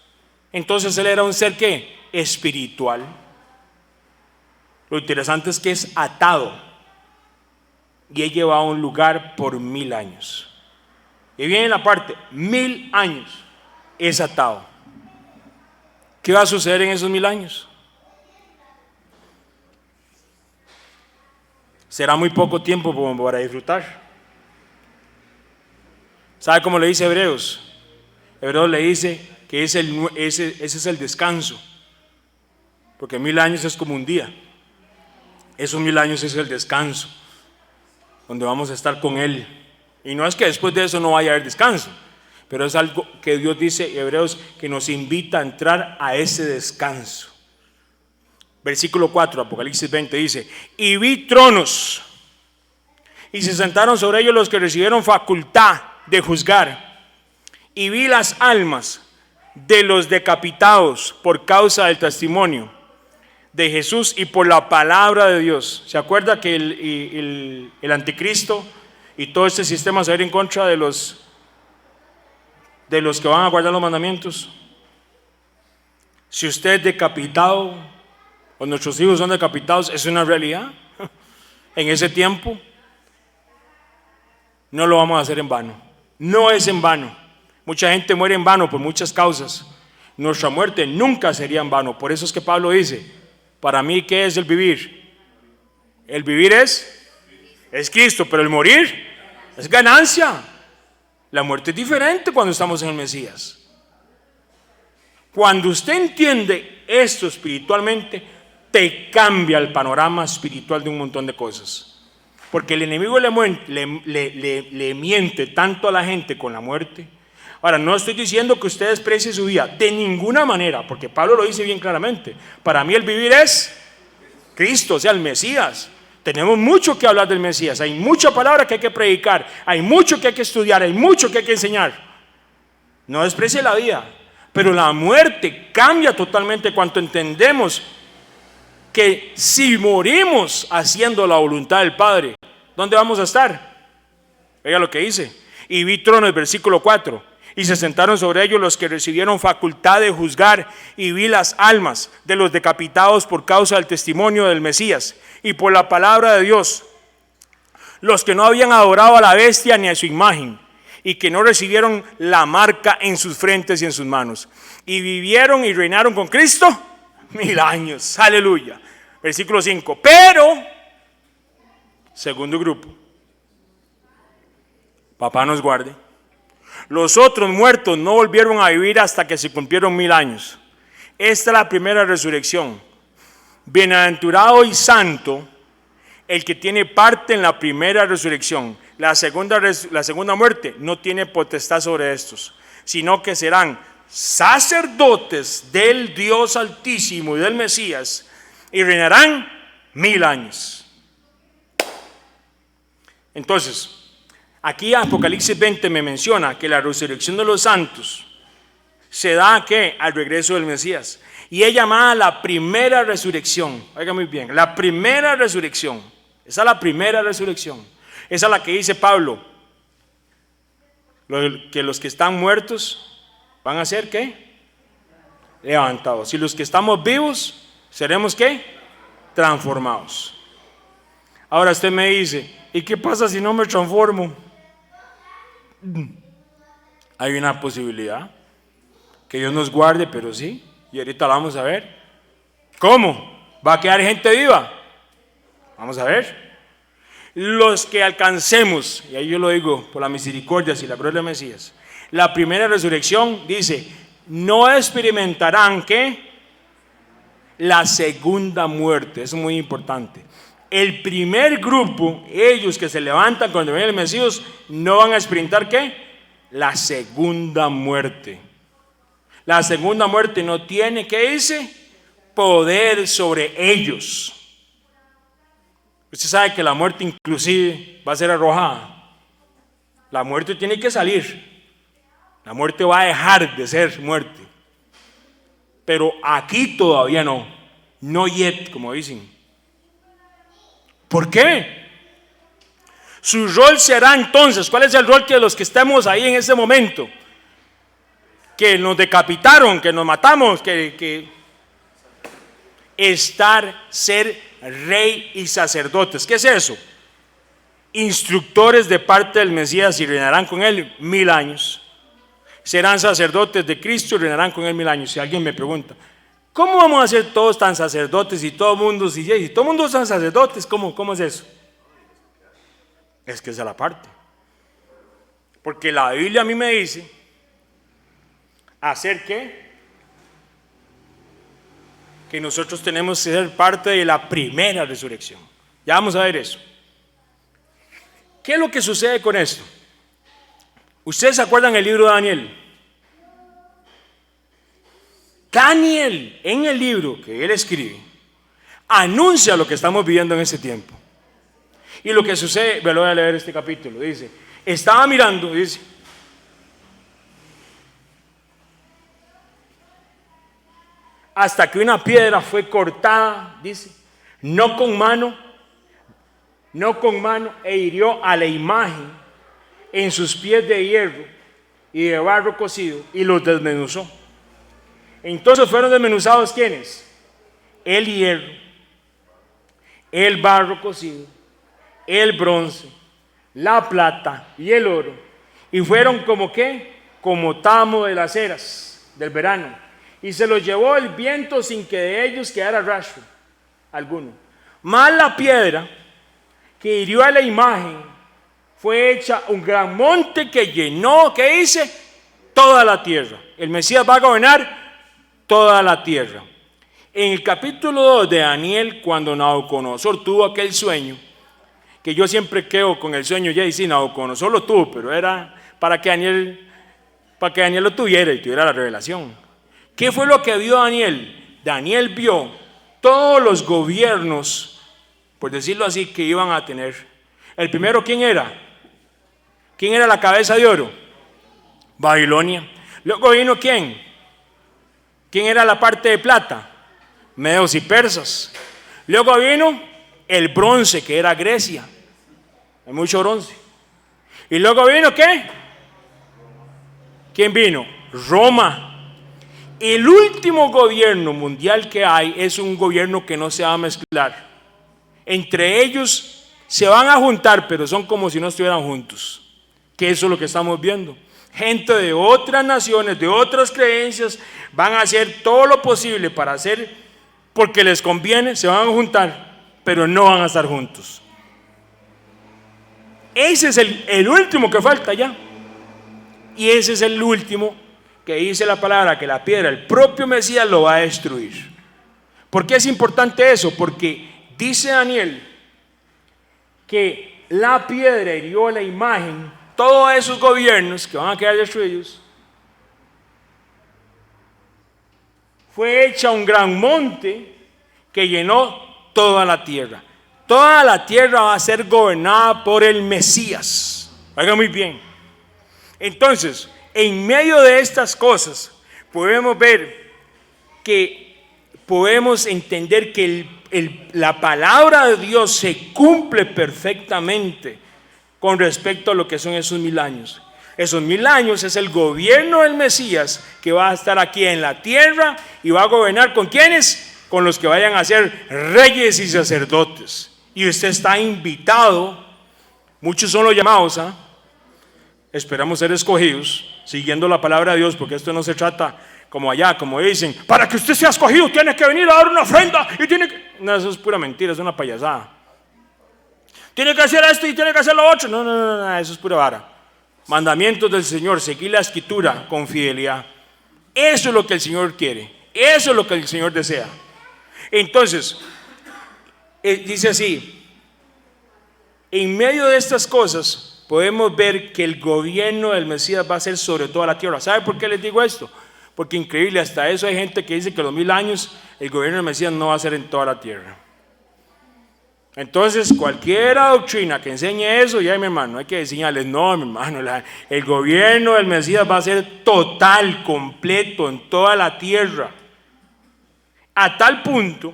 Entonces él era un ser ¿qué? Espiritual. Lo interesante es que es atado y es llevado a un lugar por 1000 años. Y viene la parte, 1000 años es atado. ¿Qué va a suceder en esos 1000 años? Será muy poco tiempo como para disfrutar. ¿Sabe cómo le dice Hebreos? Hebreos le dice que ese es el descanso, porque 1000 años es como un día. Esos 1000 años es el descanso, donde vamos a estar con Él. Y no es que después de eso no vaya a haber descanso, pero es algo que Dios dice, Hebreos, que nos invita a entrar a ese descanso. Versículo 4, Apocalipsis 20 dice: y vi tronos, y se sentaron sobre ellos los que recibieron facultad de juzgar, y vi las almas de los decapitados por causa del testimonio de Jesús y por la palabra de Dios. ¿Se acuerda que el anticristo y todo este sistema se va a ir en contra de los que van a guardar los mandamientos? Si usted es decapitado o nuestros hijos son decapitados, es una realidad. En ese tiempo no lo vamos a hacer en vano. No es en vano. Mucha gente muere en vano por muchas causas. Nuestra muerte nunca sería en vano. Por eso es que Pablo dice: para mí, ¿qué es el vivir? El vivir es Cristo, pero el morir es ganancia. La muerte es diferente cuando estamos en el Mesías. Cuando usted entiende esto espiritualmente, te cambia el panorama espiritual de un montón de cosas. Porque el enemigo le miente tanto a la gente con la muerte. Ahora, no estoy diciendo que usted desprecie su vida, de ninguna manera, porque Pablo lo dice bien claramente. Para mí el vivir es Cristo, o sea, el Mesías. Tenemos mucho que hablar del Mesías, hay mucha palabra que hay que predicar, hay mucho que hay que estudiar, hay mucho que hay que enseñar. No desprecie la vida, pero la muerte cambia totalmente cuando entendemos que si morimos haciendo la voluntad del Padre, ¿dónde vamos a estar? Vea lo que dice. Y vi tronos, versículo 4, y se sentaron sobre ellos los que recibieron facultad de juzgar, y vi las almas de los decapitados por causa del testimonio del Mesías y por la palabra de Dios, los que no habían adorado a la bestia ni a su imagen, y que no recibieron la marca en sus frentes y en sus manos, y vivieron y reinaron con Cristo 1000 años. Aleluya. Versículo 5. Pero, segundo grupo, papá nos guarde, los otros muertos no volvieron a vivir hasta que se cumplieron 1000 años. Esta es la primera resurrección. Bienaventurado y santo el que tiene parte en la primera resurrección. La segunda muerte no tiene potestad sobre estos, sino que serán sacerdotes del Dios Altísimo y del Mesías, y reinarán 1000 años. Entonces, aquí Apocalipsis 20 me menciona que la resurrección de los santos se da ¿qué? Al regreso del Mesías, y es llamada la primera resurrección. Oiga muy bien, la primera resurrección. Esa es la primera resurrección. Esa es la que dice Pablo, que los que están muertos van a ser ¿qué? Levantados. Y los que estamos vivos seremos ¿qué? Transformados. Ahora usted me dice, ¿y qué pasa si no me transformo? Hay una posibilidad, que Dios nos guarde, pero sí, y ahorita la vamos a ver. ¿Cómo? ¿Va a quedar gente viva? Vamos a ver. Los que alcancemos, y ahí yo lo digo por la misericordia y la gloria del Mesías, la primera resurrección dice, no experimentarán ¿qué? La segunda muerte. Eso es muy importante. El primer grupo, ellos que se levantan cuando viene el Mesías, no van a experimentar ¿qué? La segunda muerte. La segunda muerte no tiene, ¿qué dice? Poder sobre ellos. Usted sabe que la muerte inclusive va a ser arrojada. La muerte tiene que salir. La muerte va a dejar de ser muerte. Pero aquí todavía no. No yet, como dicen. ¿Por qué? Su rol será entonces, ¿cuál es el rol de los que estemos ahí en ese momento? Que nos decapitaron, que nos matamos, que ser rey y sacerdotes. ¿Qué es eso? Instructores de parte del Mesías, y reinarán con él 1000 años. Serán sacerdotes de Cristo y reinarán con él 1000 años. Si alguien me pregunta, ¿cómo vamos a ser todos tan sacerdotes y todo el mundo, si todo el mundo es tan sacerdotes, ¿cómo es eso? Es que esa es la parte. Porque la Biblia a mí me dice, ¿hacer qué? Que nosotros tenemos que ser parte de la primera resurrección. Ya vamos a ver eso. ¿Qué es lo que sucede con esto? ¿Ustedes se acuerdan el libro de Daniel? Daniel, en el libro que él escribe, anuncia lo que estamos viviendo en ese tiempo. Y lo que sucede, me lo voy a leer este capítulo, dice, estaba mirando, dice, hasta que una piedra fue cortada, dice, no con mano, e hirió a la imagen en sus pies de hierro y de barro cocido, y los desmenuzó. Entonces fueron desmenuzados ¿quiénes? El hierro, el barro cocido, el bronce, la plata y el oro, y fueron como ¿qué? Como tamo de las eras del verano, y se los llevó el viento sin que de ellos quedara rastro alguno. Más la piedra que hirió a la imagen fue hecha un gran monte que llenó, ¿qué dice? Toda la tierra. El Mesías va a gobernar toda la tierra. En el capítulo 2 de Daniel, cuando Nabucodonosor tuvo aquel sueño, que yo siempre quedo con el sueño, ya y sí, Nabucodonosor lo tuvo, pero era para que Daniel para que Daniel lo tuviera y tuviera la revelación. ¿Qué fue lo que vio Daniel? Daniel vio todos los gobiernos, por decirlo así, que iban a tener. El primero, ¿quién era? ¿Quién era la cabeza de oro? Babilonia. Luego vino ¿quién? ¿Quién era la parte de plata? Medos y persas. Luego vino el bronce, que era Grecia. Hay mucho bronce. Y luego vino ¿qué? ¿Quién vino? Roma. El último gobierno mundial que hay es un gobierno que no se va a mezclar. Entre ellos se van a juntar, pero son como si no estuvieran juntos. Que eso es lo que estamos viendo. Gente de otras naciones, de otras creencias, van a hacer todo lo posible para hacer, porque les conviene, se van a juntar, pero no van a estar juntos. Ese es el último que falta ya. Y ese es el último que dice la palabra, que la piedra, el propio Mesías lo va a destruir. ¿Por qué es importante eso? Porque dice Daniel que la piedra hirió la imagen, todos esos gobiernos que van a quedar destruidos, fue hecha un gran monte que llenó toda la tierra. Toda la tierra va a ser gobernada por el Mesías. Oiga muy bien. Entonces, en medio de estas cosas, podemos ver que podemos entender que la palabra de Dios se cumple perfectamente con respecto a lo que son esos 1000 años. Esos 1000 años es el gobierno del Mesías que va a estar aquí en la tierra y va a gobernar ¿con quiénes? Con los que vayan a ser reyes y sacerdotes. Y usted está invitado, muchos son los llamados, esperamos ser escogidos, siguiendo la palabra de Dios, porque esto no se trata como allá, como dicen, para que usted sea escogido tiene que venir a dar una ofrenda y tiene que... No, eso es pura mentira, es una payasada. Tiene que hacer esto y tiene que hacer lo otro. No, eso es pura vara. Mandamientos del Señor, seguir la escritura con fidelidad. Eso es lo que el Señor quiere, eso es lo que el Señor desea. Entonces, dice así, en medio de estas cosas podemos ver que el gobierno del Mesías va a ser sobre toda la tierra. ¿Sabe por qué les digo esto? Porque increíble, hasta eso hay gente que dice que los 1000 años el gobierno del Mesías no va a ser en toda la tierra. Entonces cualquier doctrina que enseñe eso, ya mi hermano, no hay que enseñarles, no mi hermano, el gobierno del Mesías va a ser total, completo en toda la tierra. A tal punto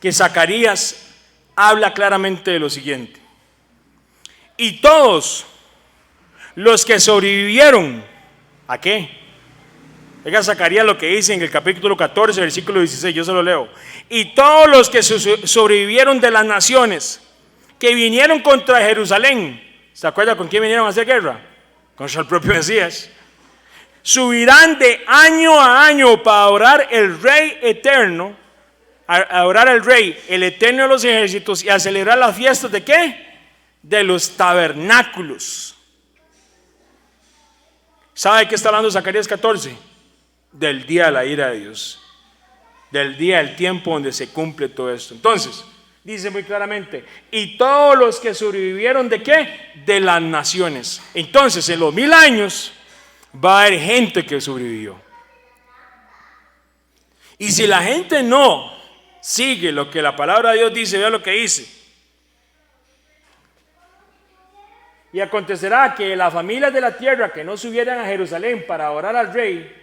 que Zacarías habla claramente de lo siguiente: y todos los que sobrevivieron, ¿a qué? Oiga Zacarías lo que dice en el capítulo 14, versículo 16, yo se lo leo. Y todos los que sobrevivieron de las naciones que vinieron contra Jerusalén, ¿se acuerda con quién vinieron a hacer guerra? Contra el propio Mesías. Subirán de año a año para adorar el Rey eterno, a adorar al Rey, el eterno de los ejércitos, y a celebrar las fiestas ¿de qué? De los tabernáculos. ¿Sabe de qué está hablando Zacarías 14? Del día de la ira de Dios, del día del tiempo donde se cumple todo esto. Entonces, dice muy claramente, y todos los que sobrevivieron ¿de qué? De las naciones. Entonces, en los 1000 años va a haber gente que sobrevivió. Y si la gente no sigue lo que la palabra de Dios dice, vea lo que dice. Y acontecerá que las familias de la tierra que no subieran a Jerusalén para adorar al Rey,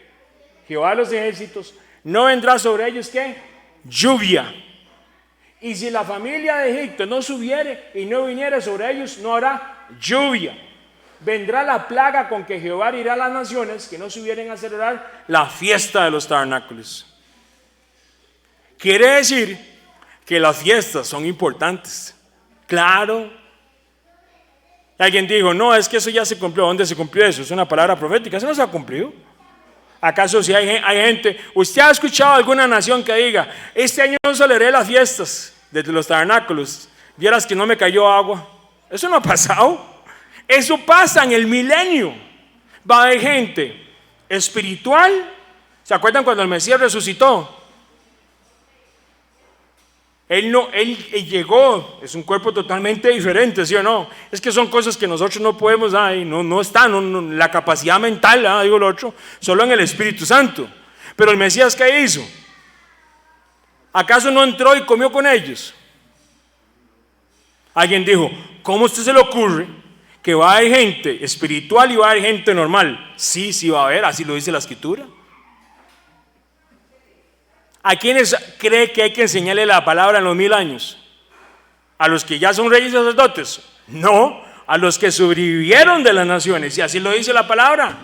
Jehová de los ejércitos, no vendrá sobre ellos ¿qué? Lluvia. Y si la familia de Egipto no subiere y no viniere sobre ellos, no habrá lluvia. Vendrá la plaga con que Jehová irá a las naciones que no subieren a celebrar la fiesta de los tabernáculos. Quiere decir que las fiestas son importantes. Claro. Alguien dijo, no, es que eso ya se cumplió. ¿Dónde se cumplió eso? Es una palabra profética, eso no se ha cumplido. ¿Acaso si hay gente, usted ha escuchado alguna nación que diga, este año no celebré las fiestas de los tabernáculos, vieras que no me cayó agua? Eso no ha pasado. Eso pasa en el milenio. Va a haber gente espiritual. ¿Se acuerdan cuando el Mesías resucitó? Él llegó, es un cuerpo totalmente diferente, ¿sí o no? Es que son cosas que nosotros no podemos, no están, la capacidad mental, digo lo otro, solo en el Espíritu Santo. Pero el Mesías, ¿qué hizo? ¿Acaso no entró y comió con ellos? Alguien dijo, ¿cómo a usted se le ocurre que va a haber gente espiritual y va a haber gente normal? Sí, sí va a haber, así lo dice la Escritura. ¿A quiénes cree que hay que enseñarle la palabra en los 1000 años? ¿A los que ya son reyes y sacerdotes? No, a los que sobrevivieron de las naciones, y así lo dice la palabra.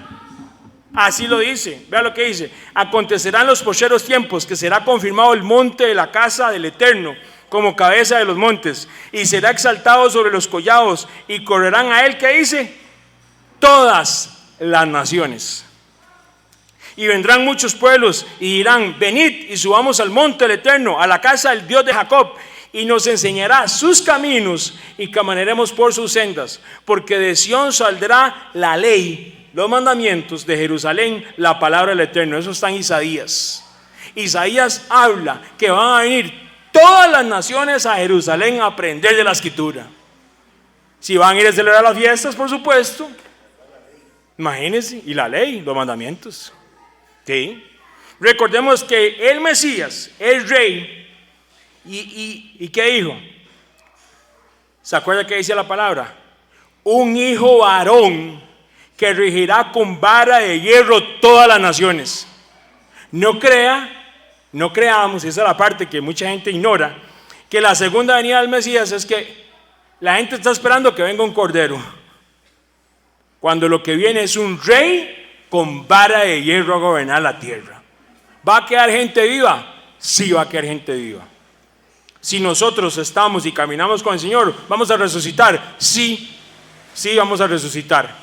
Así lo dice, vea lo que dice: acontecerán los postreros tiempos, que será confirmado el monte de la casa del Eterno como cabeza de los montes, y será exaltado sobre los collados, y correrán a él, ¿qué dice? Todas las naciones. Y vendrán muchos pueblos y dirán: venid y subamos al monte del Eterno, a la casa del Dios de Jacob, y nos enseñará sus caminos y caminaremos por sus sendas, porque de Sión saldrá la ley, los mandamientos, de Jerusalén la palabra del Eterno. Eso está en Isaías. Isaías habla que van a venir todas las naciones a Jerusalén a aprender de la Escritura. Si van a ir a celebrar las fiestas, por supuesto, imagínense, y la ley, los mandamientos. ¿Sí? Recordemos que el Mesías, el rey, ¿y qué dijo? ¿Se acuerda que dice la palabra? Un hijo varón que regirá con vara de hierro todas las naciones. No creamos, esa es la parte que mucha gente ignora, que la segunda venida del Mesías es que la gente está esperando que venga un cordero, cuando lo que viene es un rey con vara de hierro a gobernar la tierra. ¿Va a quedar gente viva? Sí, va a quedar gente viva. Si nosotros estamos y caminamos con el Señor, ¿vamos a resucitar? Sí, sí vamos a resucitar.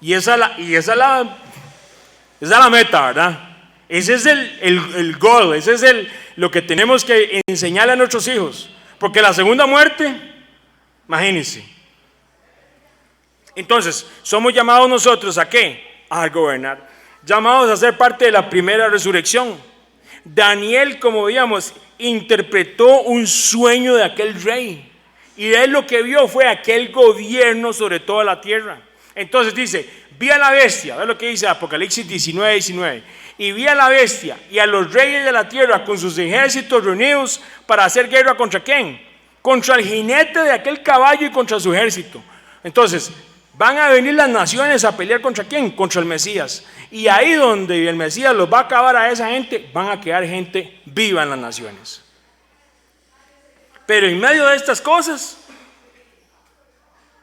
Y esa es la meta, ¿verdad? Ese es el goal, ese es lo que tenemos que enseñarle a nuestros hijos. Porque la segunda muerte, imagínense. Entonces, somos llamados nosotros ¿a qué? A gobernar. Llamados a ser parte de la primera resurrección. Daniel, como veíamos, interpretó un sueño de aquel rey. Y él lo que vio fue aquel gobierno sobre toda la tierra. Entonces dice, vi a la bestia, ve lo que dice Apocalipsis 19:19. Y vi a la bestia y a los reyes de la tierra con sus ejércitos reunidos para hacer guerra ¿contra quién? Contra el jinete de aquel caballo y contra su ejército. Entonces, van a venir las naciones a pelear ¿contra quién? Contra el Mesías. Y ahí donde el Mesías los va a acabar a esa gente, van a quedar gente viva en las naciones. Pero en medio de estas cosas,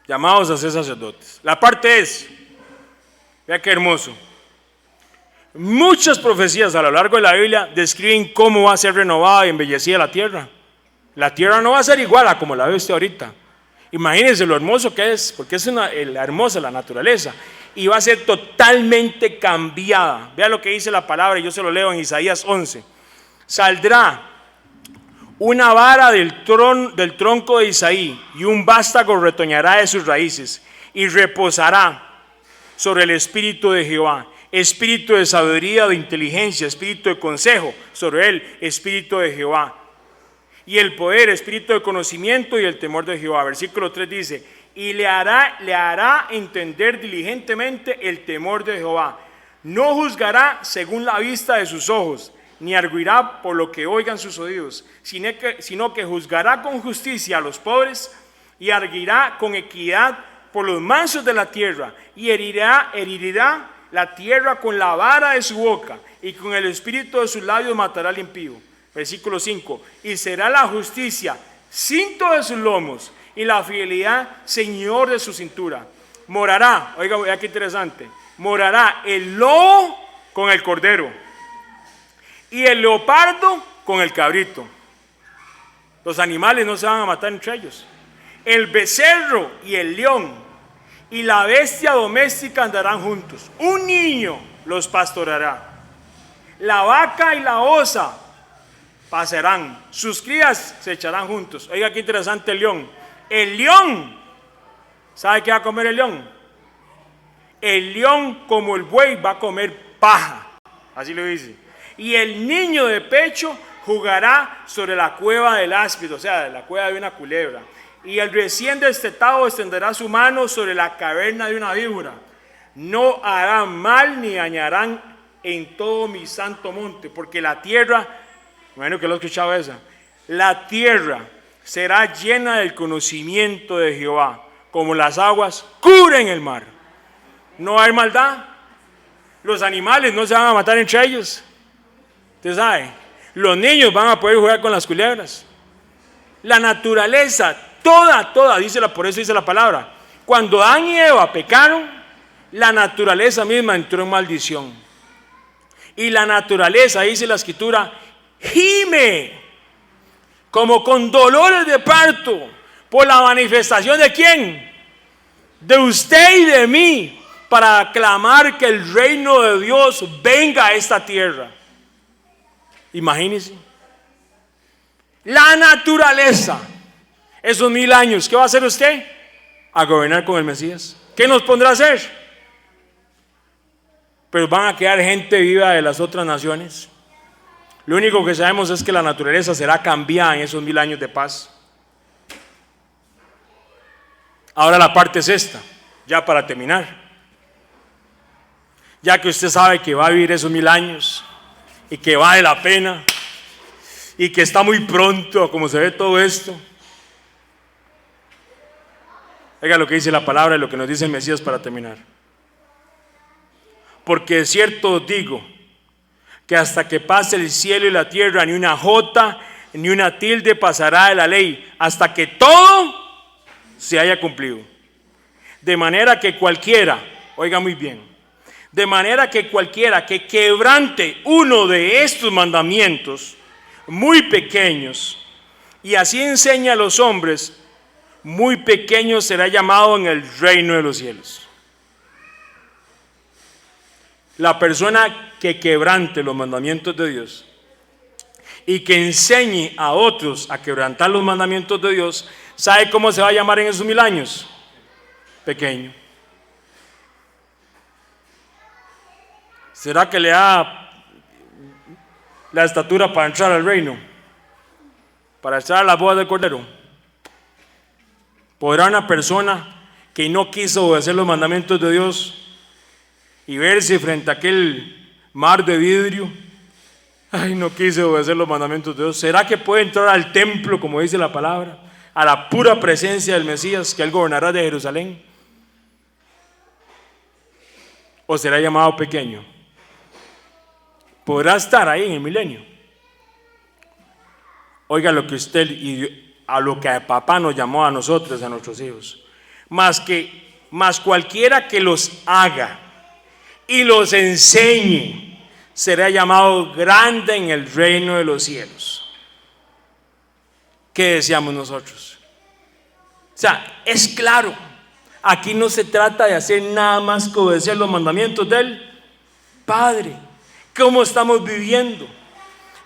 llamados a ser sacerdotes. La parte es, vea qué hermoso. Muchas profecías a lo largo de la Biblia describen cómo va a ser renovada y embellecida la tierra. La tierra no va a ser igual a como la ve usted ahorita. Imagínense lo hermoso que es, porque es hermosa la naturaleza. Y va a ser totalmente cambiada. Vea lo que dice la palabra, y yo se lo leo en Isaías 11. Saldrá una vara del tronco de Isaí, y un vástago retoñará de sus raíces, y reposará sobre el espíritu de Jehová, espíritu de sabiduría, de inteligencia, espíritu de consejo, sobre él, espíritu de Jehová. Y el poder, espíritu de conocimiento y el temor de Jehová. Versículo 3 dice, y le hará entender diligentemente el temor de Jehová. No juzgará según la vista de sus ojos, ni arguirá por lo que oigan sus oídos, sino que juzgará con justicia a los pobres y arguirá con equidad por los mansos de la tierra, y herirá la tierra con la vara de su boca, y con el espíritu de sus labios matará al impío. Versículo 5, y será la justicia cinto de sus lomos, y la fidelidad señor de su cintura. Morará, oiga, vea qué interesante, morará el lobo con el cordero, y el leopardo con el cabrito. Los animales no se van a matar entre ellos. El becerro y el león y la bestia doméstica andarán juntos. Un niño los pastoreará. La vaca y la osa pasarán. Sus crías se echarán juntos. Oiga qué interesante el león. El león, ¿sabe qué va a comer el león? El león, como el buey, va a comer paja. Así lo dice. Y el niño de pecho jugará sobre la cueva del áspid, o sea, la cueva de una culebra. Y el recién destetado extenderá su mano sobre la caverna de una víbora. No harán mal ni dañarán en todo mi santo monte, porque la tierra, bueno que lo he escuchado esa, la tierra será llena del conocimiento de Jehová, como las aguas cubren el mar. No hay maldad. Los animales no se van a matar entre ellos. Usted sabe, los niños van a poder jugar con las culebras. La naturaleza, toda, por eso dice la palabra. Cuando Adán y Eva pecaron, la naturaleza misma entró en maldición. Y la naturaleza, dice la escritura, gime como con dolores de parto por la manifestación de ¿quién? De usted y de mí, para aclamar que el reino de Dios venga a esta tierra. Imagínense. La naturaleza, esos 1000 años, ¿qué va a hacer usted? A gobernar con el Mesías. ¿Qué nos pondrá a hacer? Pero van a quedar gente viva de las otras naciones. Lo único que sabemos es que la naturaleza será cambiada en esos 1000 años de paz. Ahora la parte es esta, ya para terminar. Ya que usted sabe que va a vivir esos 1000 años y que vale la pena y que está muy pronto como se ve todo esto. Oiga lo que dice la palabra y lo que nos dice el Mesías para terminar. Porque de cierto os digo que hasta que pase el cielo y la tierra, ni una jota ni una tilde pasará de la ley, hasta que todo se haya cumplido. De manera que cualquiera, oiga muy bien, de manera que cualquiera que quebrante uno de estos mandamientos muy pequeños y así enseña a los hombres, muy pequeño será llamado en el reino de los cielos. La persona que quebrante los mandamientos de Dios y que enseñe a otros a quebrantar los mandamientos de Dios, ¿sabe cómo se va a llamar en esos 1000 años? Pequeño. ¿Será que le da la estatura para entrar al reino? Para entrar a la boda del Cordero. ¿Podrá una persona que no quiso obedecer los mandamientos de Dios y verse frente a aquel mar de vidrio? Ay, no quise obedecer los mandamientos de Dios. ¿Será que puede entrar al templo, como dice la palabra, a la pura presencia del Mesías, que él gobernará de Jerusalén? ¿O será llamado pequeño? ¿Podrá estar ahí en el milenio? Oiga lo que usted y a lo que papá nos llamó a nosotros, a nuestros hijos. Más cualquiera que los haga y los enseñe, será llamado grande en el reino de los cielos. ¿Qué deseamos nosotros? O sea, es claro, aquí no se trata de hacer nada más que obedecer los mandamientos del Padre. ¿Cómo estamos viviendo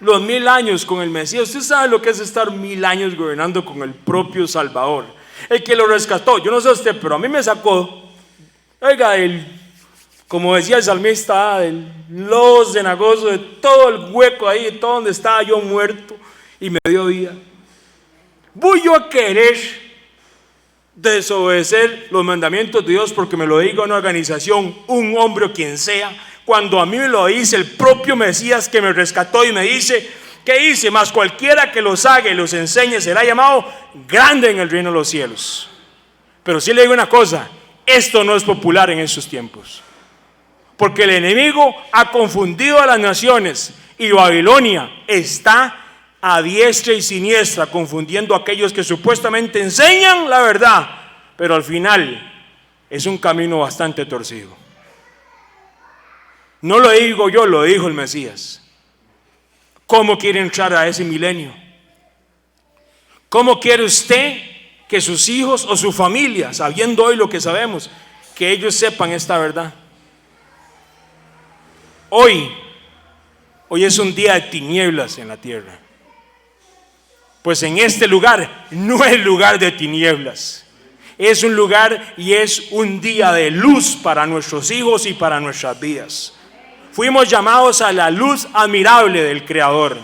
los 1000 años con el Mesías? Usted sabe lo que es estar 1000 años gobernando con el propio Salvador, el que lo rescató. Yo no sé usted, pero a mí me sacó, oiga, como decía el salmista, del lodo cenagoso, de todo el hueco ahí, de todo donde estaba yo muerto, y me dio vida. ¿Voy yo a querer desobedecer los mandamientos de Dios porque me lo diga una organización, un hombre o quien sea, cuando a mí me lo dice el propio Mesías que me rescató y me dice, ¿qué dice? Más cualquiera que los haga y los enseñe será llamado grande en el reino de los cielos? Pero sí le digo una cosa, esto no es popular en estos tiempos, porque el enemigo ha confundido a las naciones y Babilonia está a diestra y siniestra confundiendo a aquellos que supuestamente enseñan la verdad, pero al final es un camino bastante torcido. No lo digo yo, lo dijo el Mesías. ¿Cómo quiere entrar a ese milenio? ¿Cómo quiere usted que sus hijos o su familia, sabiendo hoy lo que sabemos, que ellos sepan esta verdad? Hoy es un día de tinieblas en la tierra. Pues en este lugar no es lugar de tinieblas. Es un lugar y es un día de luz para nuestros hijos y para nuestras vidas. Fuimos llamados a la luz admirable del Creador.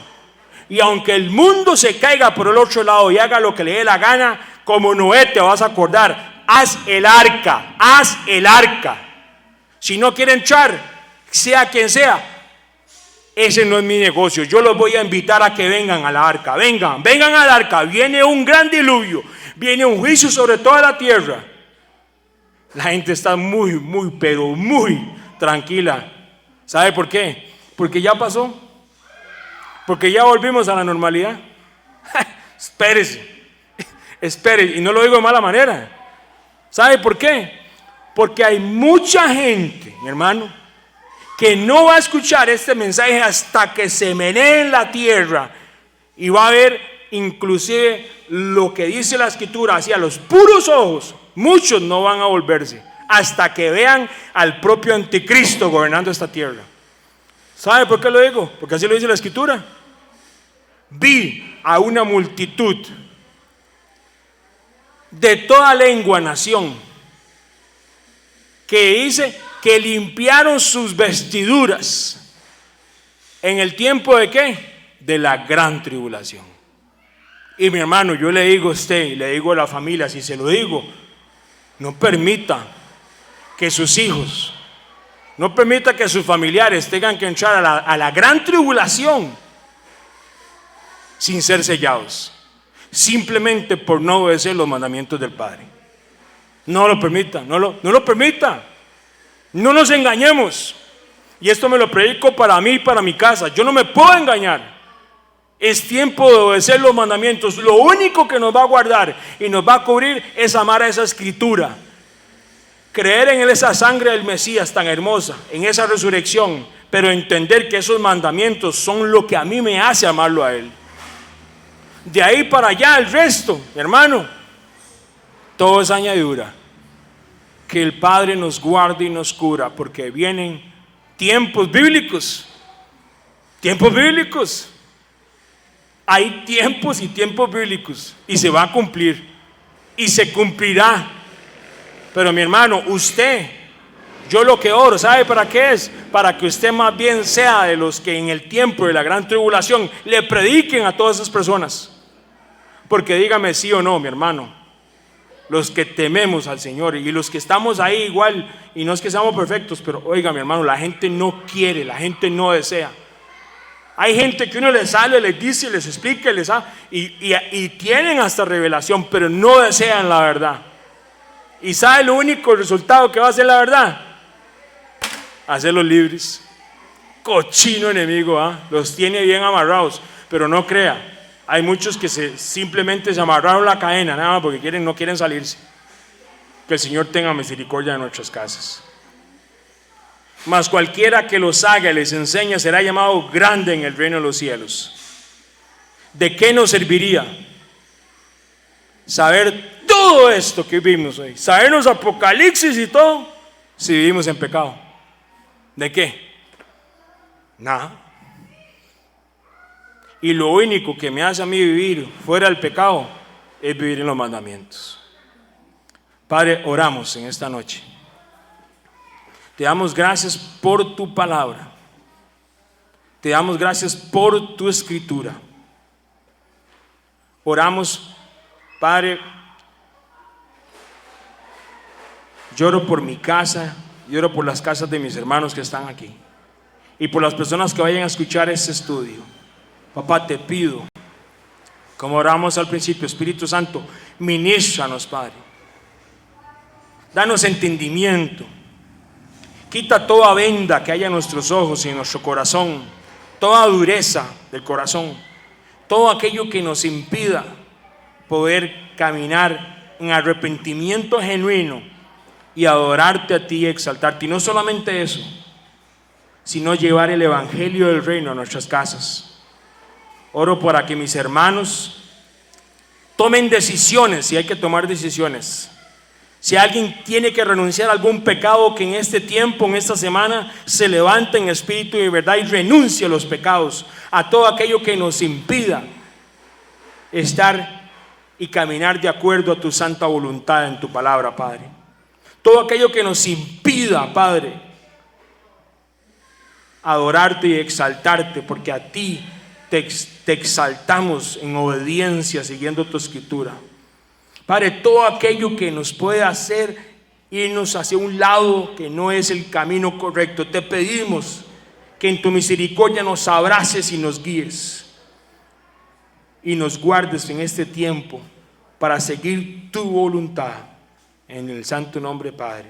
Y aunque el mundo se caiga por el otro lado y haga lo que le dé la gana, como Noé te vas a acordar, haz el arca, haz el arca. Si no quiere entrar, sea quien sea, ese no es mi negocio. Yo los voy a invitar a que vengan a la arca. Vengan a la arca. Viene un gran diluvio, viene un juicio sobre toda la tierra. La gente está muy, pero muy tranquila. ¿Sabe por qué? Porque ya pasó. Porque ya volvimos a la normalidad. Espérese, y no lo digo de mala manera. ¿Sabe por qué? Porque hay mucha gente, mi hermano, que no va a escuchar este mensaje hasta que se menee en la tierra y va a ver inclusive lo que dice la Escritura hacia los puros ojos. Muchos no van a volverse hasta que vean al propio anticristo gobernando esta tierra. ¿Sabe por qué lo digo? Porque así lo dice la Escritura. Vi a una multitud de toda lengua, nación, que dice que limpiaron sus vestiduras en el tiempo de ¿qué? De la gran tribulación. Y mi hermano, yo le digo a usted y le digo a la familia, si se lo digo, no permita que sus hijos, no permita que sus familiares tengan que entrar a la gran tribulación sin ser sellados, simplemente por no obedecer los mandamientos del Padre. No lo permita, no lo permita. No nos engañemos. Y esto me lo predico para mí y para mi casa. Yo no me puedo engañar. Es tiempo de obedecer los mandamientos. Lo único que nos va a guardar y nos va a cubrir es amar a esa Escritura, creer en esa sangre del Mesías tan hermosa, en esa resurrección, pero entender que esos mandamientos son lo que a mí me hace amarlo a Él. De ahí para allá el resto, mi hermano, todo es añadidura. Que el Padre nos guarde y nos cura, porque vienen tiempos bíblicos. Tiempos bíblicos. Hay tiempos y tiempos bíblicos, y se va a cumplir y se cumplirá. Pero mi hermano, usted, yo lo que oro, ¿sabe para qué es? Para que usted más bien sea de los que en el tiempo de la gran tribulación le prediquen a todas esas personas. Porque dígame sí o no, mi hermano, los que tememos al Señor y los que estamos ahí igual, y no es que seamos perfectos, pero oiga mi hermano, la gente no quiere, la gente no desea. Hay gente que uno les sale, les dice, les explica, y tienen hasta revelación, pero no desean la verdad. ¿Y sabe lo único resultado que va a ser la verdad? Hacerlos libres. Cochino enemigo, los tiene bien amarrados, pero no crea. Hay muchos que simplemente se amarraron la cadena, nada más porque no quieren salirse. Que el Señor tenga misericordia de nuestras casas. Mas cualquiera que los haga y les enseñe será llamado grande en el reino de los cielos. ¿De qué nos serviría saber todo esto que vimos hoy? Sabernos Apocalipsis y todo, si vivimos en pecado. ¿De qué? Nada. Y lo único que me hace a mí vivir fuera del pecado es vivir en los mandamientos. Padre, oramos en esta noche. Te damos gracias por tu palabra. Te damos gracias por tu Escritura. Oramos, Padre. Lloro por mi casa, lloro por las casas de mis hermanos que están aquí y por las personas que vayan a escuchar este estudio. Papá, te pido, como oramos al principio, Espíritu Santo, ministranos, Padre. Danos entendimiento. Quita toda venda que haya en nuestros ojos y en nuestro corazón, toda dureza del corazón, todo aquello que nos impida poder caminar en arrepentimiento genuino y adorarte a ti y exaltarte. Y no solamente eso, sino llevar el evangelio del reino a nuestras casas. Oro para que mis hermanos tomen decisiones, si hay que tomar decisiones. Si alguien tiene que renunciar a algún pecado, que en este tiempo, en esta semana, se levante en espíritu y verdad y renuncie a los pecados, a todo aquello que nos impida estar y caminar de acuerdo a tu santa voluntad en tu palabra, Padre. Todo aquello que nos impida, Padre, adorarte y exaltarte, porque a ti te exaltamos en obediencia siguiendo tu escritura. Padre, todo aquello que nos puede hacer irnos hacia un lado que no es el camino correcto, te pedimos que en tu misericordia nos abraces y nos guíes y nos guardes en este tiempo para seguir tu voluntad. En el santo nombre, Padre.